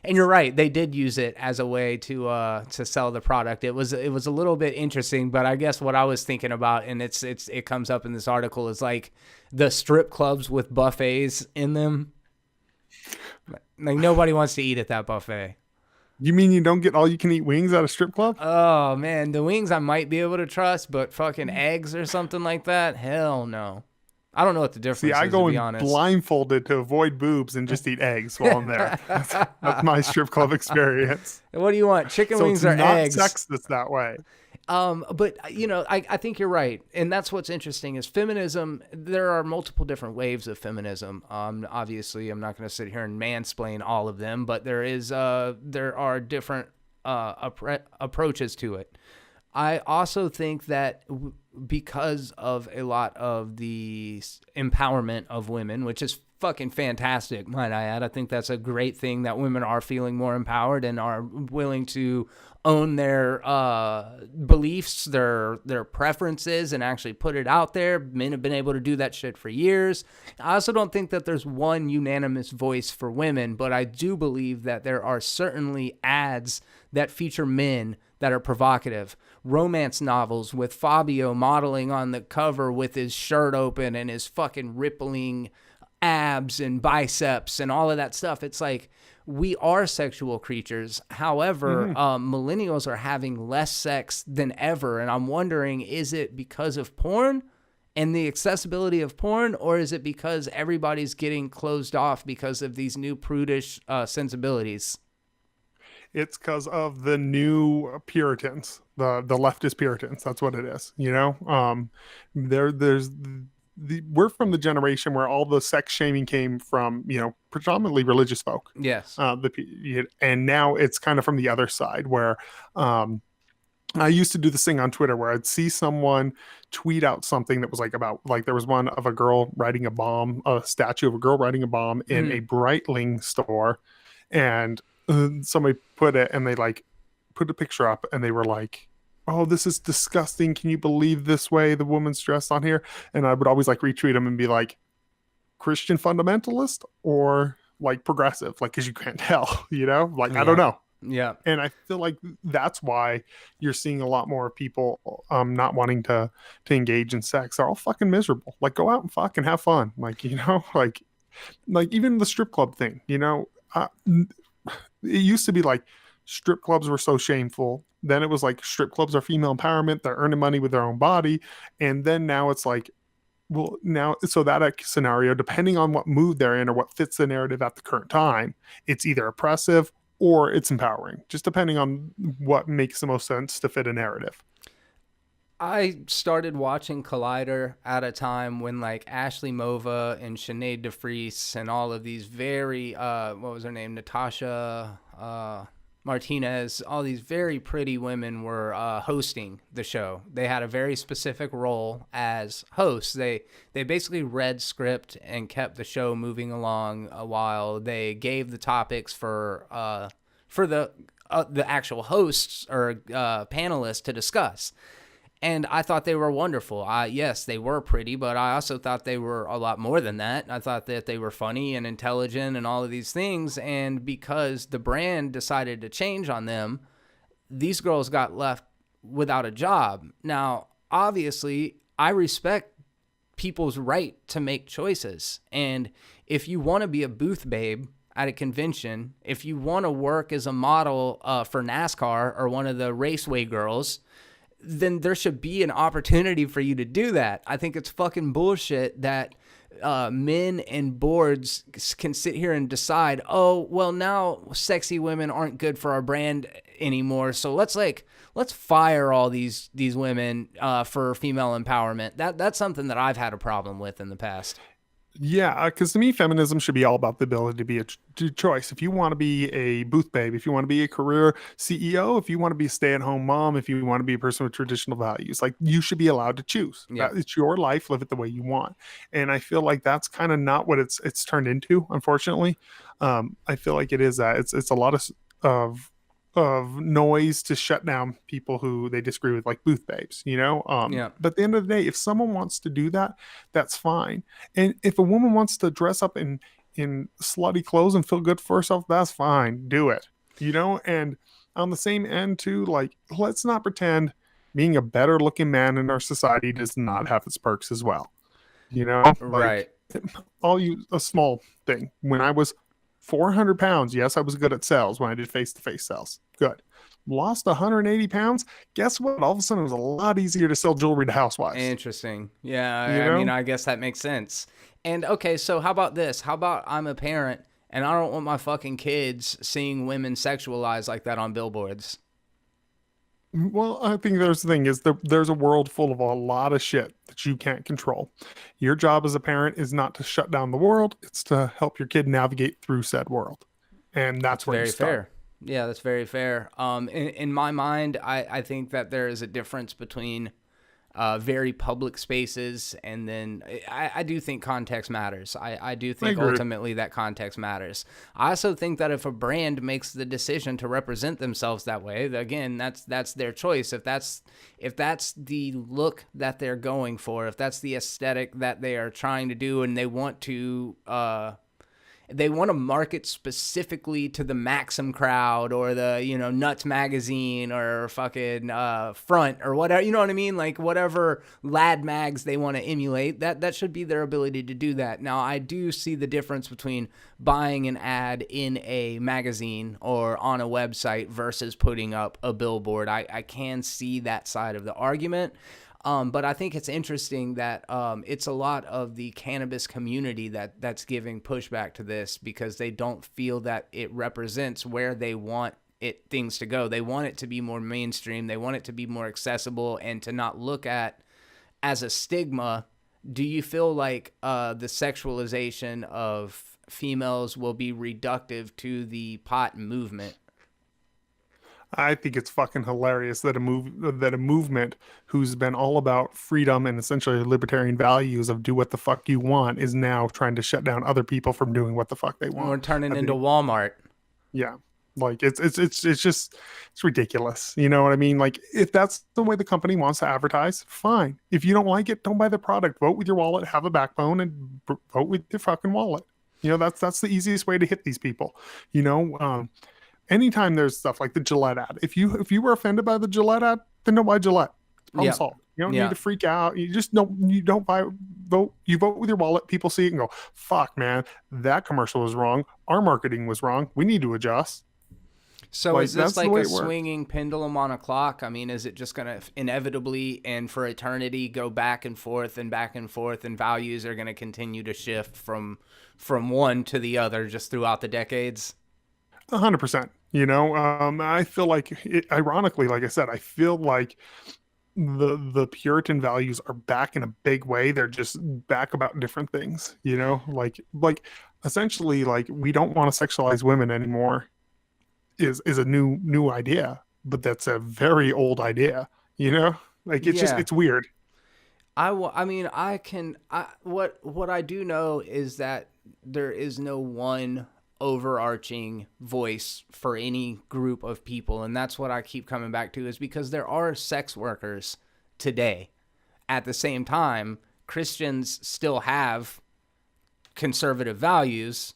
you're right. They did use it as a way to sell the product. It was a little bit interesting, but I guess what I was thinking about, and it comes up in this article, is like the strip clubs with buffets in them. Like nobody wants to eat at that buffet. You mean you don't get all you can eat wings at a strip club? Oh man, the wings I might be able to trust, but fucking eggs or something like that, hell no. I don't know what the difference is. I go to be in honest. Blindfolded to avoid boobs and just eat eggs while I'm there. That's my strip club experience. What do you want? Chicken wings or eggs? It's not sexist that way. But you know, I think you're right, and that's what's interesting is feminism. There are multiple different waves of feminism. Obviously, I'm not going to sit here and mansplain all of them, but there are different approaches to it. I also think that because of a lot of the empowerment of women, which is fucking fantastic, might I add. I think that's a great thing that women are feeling more empowered and are willing to own their beliefs, their preferences, and actually put it out there. Men have been able to do that shit for years. I also don't think that there's one unanimous voice for women, but I do believe that there are certainly ads that feature men that are provocative. Romance novels with Fabio modeling on the cover with his shirt open and his fucking rippling abs and biceps and all of that stuff. It's like, we are sexual creatures. However, millennials are having less sex than ever. And I'm wondering, is it because of porn and the accessibility of porn, or is it because everybody's getting closed off because of these new prudish sensibilities? It's because of the new Puritans, the leftist Puritans. That's what it is. We're from the generation where all the sex shaming came from, predominantly religious folk. Yes. And now it's kind of from the other side where I used to do this thing on Twitter where I'd see someone tweet out something that was there was one of a girl riding a bomb, a statue of a girl riding a bomb in a Breitling store, and somebody put it, and they put a picture up, and they were like, "Oh, this is disgusting. Can you believe this way the woman's dressed on here?" And I would always retweet them and be like, "Christian fundamentalist or progressive?" Because you can't tell, I don't know. Yeah. And I feel like that's why you're seeing a lot more people not wanting to engage in sex. They're all fucking miserable. Go out and fucking have fun. Even the strip club thing, it used to be strip clubs were so shameful. Then it was strip clubs are female empowerment. They're earning money with their own body. And then now it's so that scenario, depending on what mood they're in or what fits the narrative at the current time, it's either oppressive or it's empowering, just depending on what makes the most sense to fit a narrative. I started watching Collider at a time when Ashley Mova and Sinead DeFries and all of these very, what was her name? Natasha Martinez, all these very pretty women were hosting the show. They had a very specific role as hosts. They basically read script and kept the show moving along a while. They gave the topics for the actual hosts or panelists to discuss. And I thought they were wonderful. Yes, they were pretty, but I also thought they were a lot more than that. I thought that they were funny and intelligent and all of these things. And because the brand decided to change on them, these girls got left without a job. Now, obviously, I respect people's right to make choices. And if you want to be a booth babe at a convention, if you want to work as a model for NASCAR or one of the raceway girls, then there should be an opportunity for you to do that. I think it's fucking bullshit that men and boards can sit here and decide, oh, well, now sexy women aren't good for our brand anymore, so let's fire all these women for female empowerment. That's something that I've had a problem with in the past. Yeah, because to me, feminism should be all about the ability to be a choice. If you want to be a booth babe, if you want to be a career CEO, if you want to be a stay-at-home mom, if you want to be a person with traditional values, you should be allowed to choose. Yeah. It's your life, live it the way you want. And I feel like that's kind of not what it's turned into, unfortunately. I feel like it is that it's a lot of noise to shut down people who they disagree with, like booth babes, Yeah. But at the end of the day, if someone wants to do that, that's fine. And if a woman wants to dress up in slutty clothes and feel good for herself, that's fine. Do it, And on the same end too, let's not pretend being a better looking man in our society does not have its perks as well. Right. I'll use a small thing. When I was 400 pounds, yes, I was good at sales when I did face-to-face sales. Good. Lost 180 pounds. Guess what? All of a sudden, it was a lot easier to sell jewelry to housewives. Interesting. Yeah, I mean, I guess that makes sense. And okay, so how about this? How about I'm a parent and I don't want my fucking kids seeing women sexualized like that on billboards? Well, I think there's the thing is there's a world full of a lot of shit that you can't control. Your job as a parent is not to shut down the world. It's to help your kid navigate through said world. And that's where Very you start. fair. Yeah, that's very fair. In my mind, I think that there is a difference between very public spaces, and then I do think context matters. I do I think agree. ultimately that context matters. I also think that if a brand makes the decision to represent themselves that way, again, that's their choice. If that's the look that they're going for, if that's the aesthetic that they are trying to do, and they want to market specifically to the Maxim crowd or the, Nuts magazine or fucking Front or whatever, you know what I mean? Like whatever lad mags they want to emulate, that should be their ability to do that. Now, I do see the difference between buying an ad in a magazine or on a website versus putting up a billboard. I can see that side of the argument. But I think it's interesting that it's a lot of the cannabis community that's giving pushback to this because they don't feel that it represents where they want things to go. They want it to be more mainstream. They want it to be more accessible and to not look at as a stigma. Do you feel like the sexualization of females will be reductive to the pot movement? I think it's fucking hilarious that a movement who's been all about freedom and essentially libertarian values of do what the fuck you want is now trying to shut down other people from doing what the fuck they Or want. turning I into think, Walmart? yeah, like it's just it's ridiculous. You know what I mean? Like if that's the way the company wants to advertise, fine. If you don't like it, don't buy the product. Vote with your wallet, have a backbone, and vote with your fucking wallet. That's the easiest way to hit these people. You know, anytime there's stuff like the Gillette ad, if you were offended by the Gillette ad, then don't buy Gillette. It's problem Yeah. solved. You don't need Yeah. to freak out. You don't buy vote. You vote with your wallet. People see it and go, "Fuck, man, that commercial was wrong. Our marketing was wrong. We need to adjust." So Like is this that's the like way a it works. swinging pendulum on a clock? I mean, is it just going to inevitably and for eternity go back and forth and back and forth, and values are going to continue to shift from one to the other just throughout the decades? 100%. I feel like ironically, like I said, I feel like the Puritan values are back in a big way. They're just back about different things, like essentially like we don't want to sexualize women anymore is a new idea, but that's a very old idea, you know? Like Yeah. it's weird. I mean, what I do know is that there is no one overarching voice for any group of people, and that's what I keep coming back to, is because there are sex workers today. At the same time, Christians still have conservative values,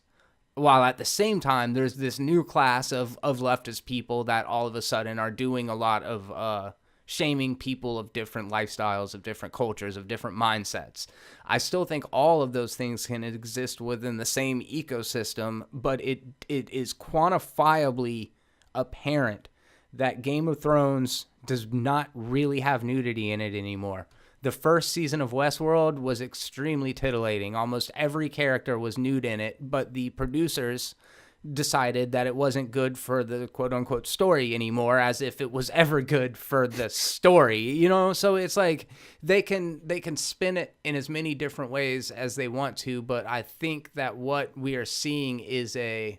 while at the same time there's this new class of leftist people that all of a sudden are doing a lot of shaming people of different lifestyles, of different cultures, of different mindsets. I still think all of those things can exist within the same ecosystem, but it is quantifiably apparent that Game of Thrones does not really have nudity in it anymore. The first season of Westworld was extremely titillating. Almost every character was nude in it, but the producers decided that it wasn't good for the quote unquote story anymore, as if it was ever good for the story, So it's like they can spin it in as many different ways as they want to, but I think that what we are seeing is a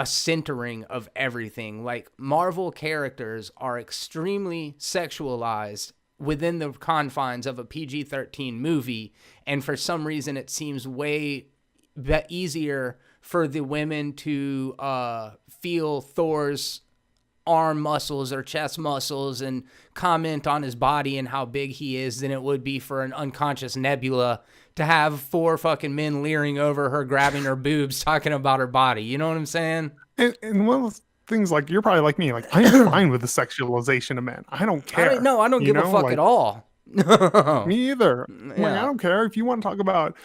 centering of everything. Like Marvel characters are extremely sexualized within the confines of a PG-13 movie, and for some reason it seems way easier for the women to feel Thor's arm muscles or chest muscles and comment on his body and how big he is than it would be for an unconscious Nebula to have four fucking men leering over her, grabbing her boobs, talking about her body. You know what I'm saying? And one of the things, like you're probably like me, like I am fine with the sexualization of men. I don't I don't care. know. I don't give a fuck at Like all. No. me either. Like I Yeah. don't care if you want to talk about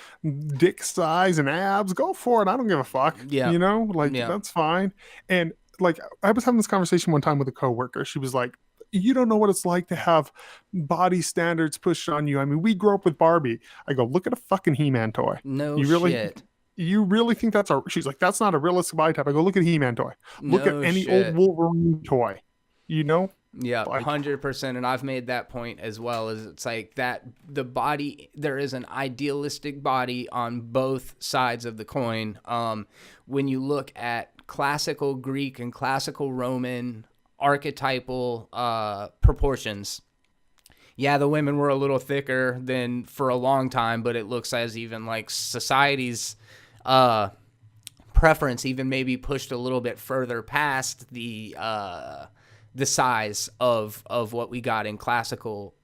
dick size and abs, go for it. I don't give a fuck. Yeah. Like Yeah. that's fine. And like I was having this conversation one time with a coworker. She was like, "You don't know what it's like to have body standards pushed on you. I mean, we grew up with Barbie." I go, "Look at a fucking He-Man toy. No You really, shit. you really think that's a?" She's like, "That's not a realistic body type." I go, "Look at a He-Man toy. Look at No any old shit. Wolverine toy. You know, Yeah, like 100%. And I've made that point as well. Is it's like that the body, there is an idealistic body on both sides of the coin. When you look at classical Greek and classical Roman archetypal proportions. Yeah, the women were a little thicker than for a long time, but it looks as even like society's preference even maybe pushed a little bit further past the size of what we got in classical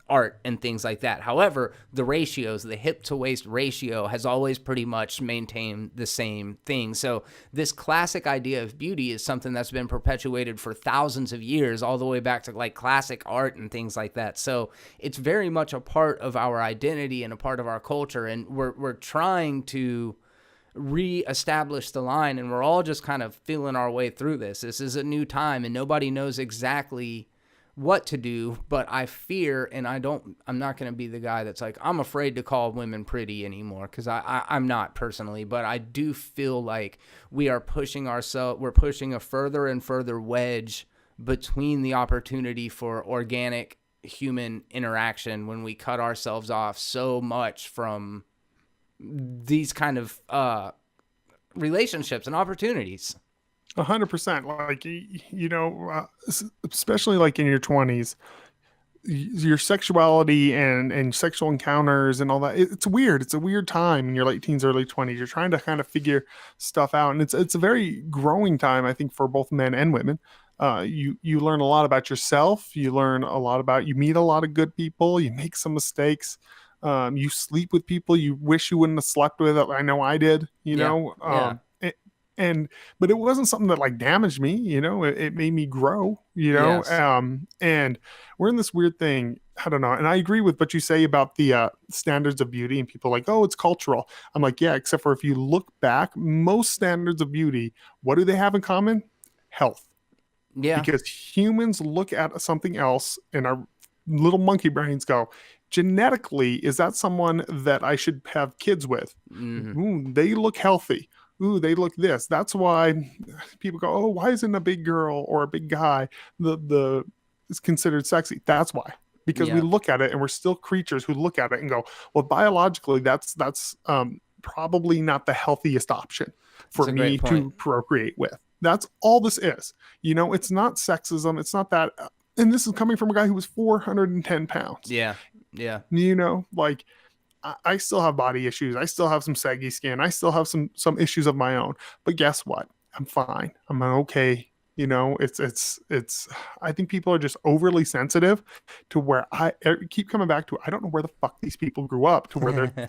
art and things like that. However, the ratios, the hip to waist ratio has always pretty much maintained the same thing. So this classic idea of beauty is something that's been perpetuated for thousands of years, all the way back to like classic art and things like that. So it's very much a part of our identity and a part of our culture. And we're trying to re-establish the line, and we're all just kind of feeling our way through this. This is a new time and nobody knows exactly what to do, but I fear, and I'm not going to be the guy that's like, I'm afraid to call women pretty anymore, because I'm not personally, but I do feel like we're pushing a further and further wedge between the opportunity for organic human interaction when we cut ourselves off so much from these kind of relationships and opportunities. 100%. Like, especially like in your 20s, your sexuality and sexual encounters and all that, it's weird. It's a weird time in your late teens, early 20s. You're trying to kind of figure stuff out. And it's a very growing time, I think, for both men and women. You learn a lot about yourself. You meet a lot of good people. You make some mistakes. You sleep with people you wish you wouldn't have slept with. I know I did, but it wasn't something that like damaged me, it made me grow, Yes. And we're in this weird thing. I don't know. And I agree with what you say about the standards of beauty, and people like, oh, it's cultural. I'm like, yeah, except for if you look back, most standards of beauty, what do they have in common? Health. Yeah. Because humans look at something else and our little monkey brains go, genetically, is that someone that I should have kids with? Mm-hmm. Ooh, they look healthy. Ooh, they look this. That's why people go, oh, why isn't a big girl or a big guy the is considered sexy? That's why. Because we look at it and we're still creatures who look at it and go, well, biologically, that's probably not the healthiest option for me to procreate with. That's all this is. It's not sexism. It's not that. And this is coming from a guy who was 410 pounds. Yeah. Like, I still have body issues. I still have some saggy skin. I still have some issues of my own. But guess what? I'm fine. I'm okay. It's. I think people are just overly sensitive to where I keep coming back to. I don't know where the fuck these people grew up to where they're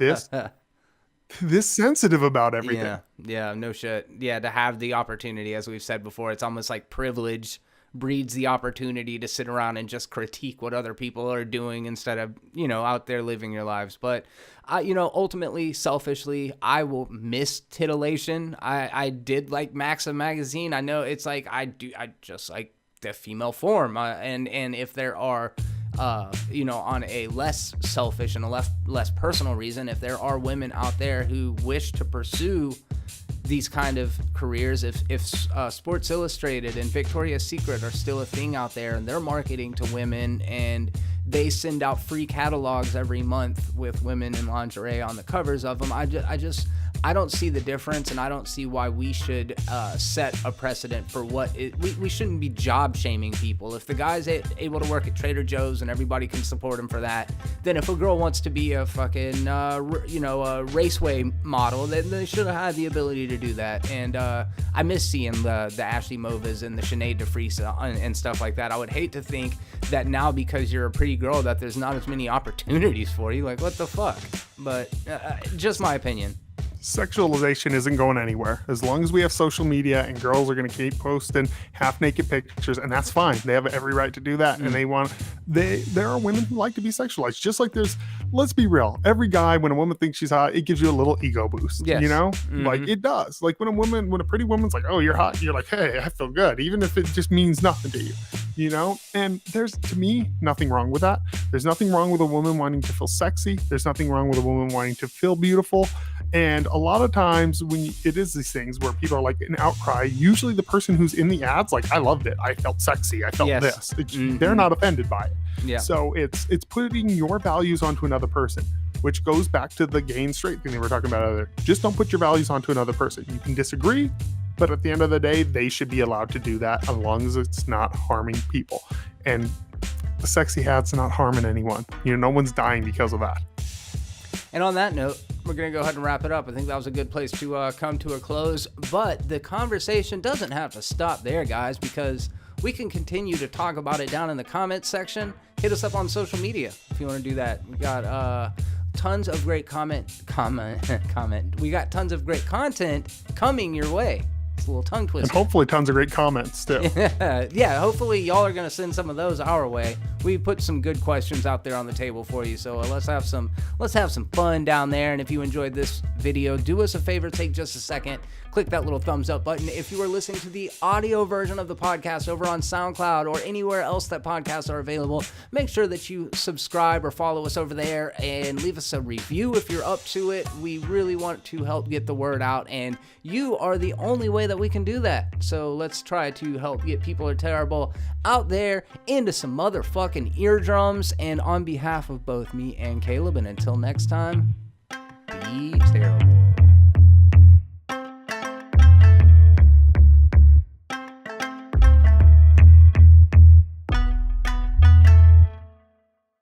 this sensitive about everything. Yeah. No shit. Yeah. To have the opportunity, as we've said before, it's almost like privilege breeds the opportunity to sit around and just critique what other people are doing instead of, out there living your lives. But, ultimately, selfishly, I will miss titillation. I did like Maxim magazine. I know it's like, I just like the female form. And if there are, on a less selfish and a less personal reason, if there are women out there who wish to pursue these kind of careers, if Sports Illustrated and Victoria's Secret are still a thing out there and they're marketing to women and they send out free catalogs every month with women in lingerie on the covers of them, I don't see the difference, and I don't see why we should set a precedent for we shouldn't be job shaming people. If the guy's able to work at Trader Joe's and everybody can support him for that, then if a girl wants to be a fucking a raceway model, then they should have had the ability to do that. And I miss seeing the Ashley Movas and the Sinead DeFries and stuff like that. I would hate to think that now because you're a pretty girl that there's not as many opportunities for you. Like, what the fuck? But just my opinion. Sexualization isn't going anywhere. As long as we have social media and girls are going to keep posting half-naked pictures, and that's fine. They have every right to do that, and there are women who like to be sexualized. Just like let's be real. Every guy, when a woman thinks she's hot, it gives you a little ego boost. Yes. Mm-hmm. Like it does. Like when a pretty woman's like, oh, you're hot, you're like, hey, I feel good, even if it just means nothing to you. And there's, to me, nothing wrong with that. There's nothing wrong with a woman wanting to feel sexy. There's nothing wrong with a woman wanting to feel beautiful. And a lot of times when it is these things where people are like an outcry, usually the person who's in the ads, like, I loved it. I felt sexy. I felt this. They're not offended by it. Yeah. So it's putting your values onto another person, which goes back to the gay and straight thing that we were talking about earlier. Just don't put your values onto another person. You can disagree. But at the end of the day, they should be allowed to do that as long as it's not harming people. And the sexy hat's not harming anyone. No one's dying because of that. And on that note, we're going to go ahead and wrap it up. I think that was a good place to come to a close. But the conversation doesn't have to stop there, guys, because we can continue to talk about it down in the comments section. Hit us up on social media if you want to do that. We got tons of great comment. We got tons of great content coming your way. It's a little tongue twister. And hopefully tons of great comments too. Yeah, hopefully y'all are going to send some of those our way. We put some good questions out there on the table for you, so let's have some fun down there. And if you enjoyed this video, do us a favor, take just a second, click that little thumbs up button. If you are listening to the audio version of the podcast over on SoundCloud or anywhere else that podcasts are available, make sure that you subscribe or follow us over there and leave us a review if you're up to it. We really want to help get the word out, and you are the only way that we can do that. So let's try to help get People Are Terrible out there into some motherfucking eardrums. And on behalf of both me and Caleb, and until next time, be terrible.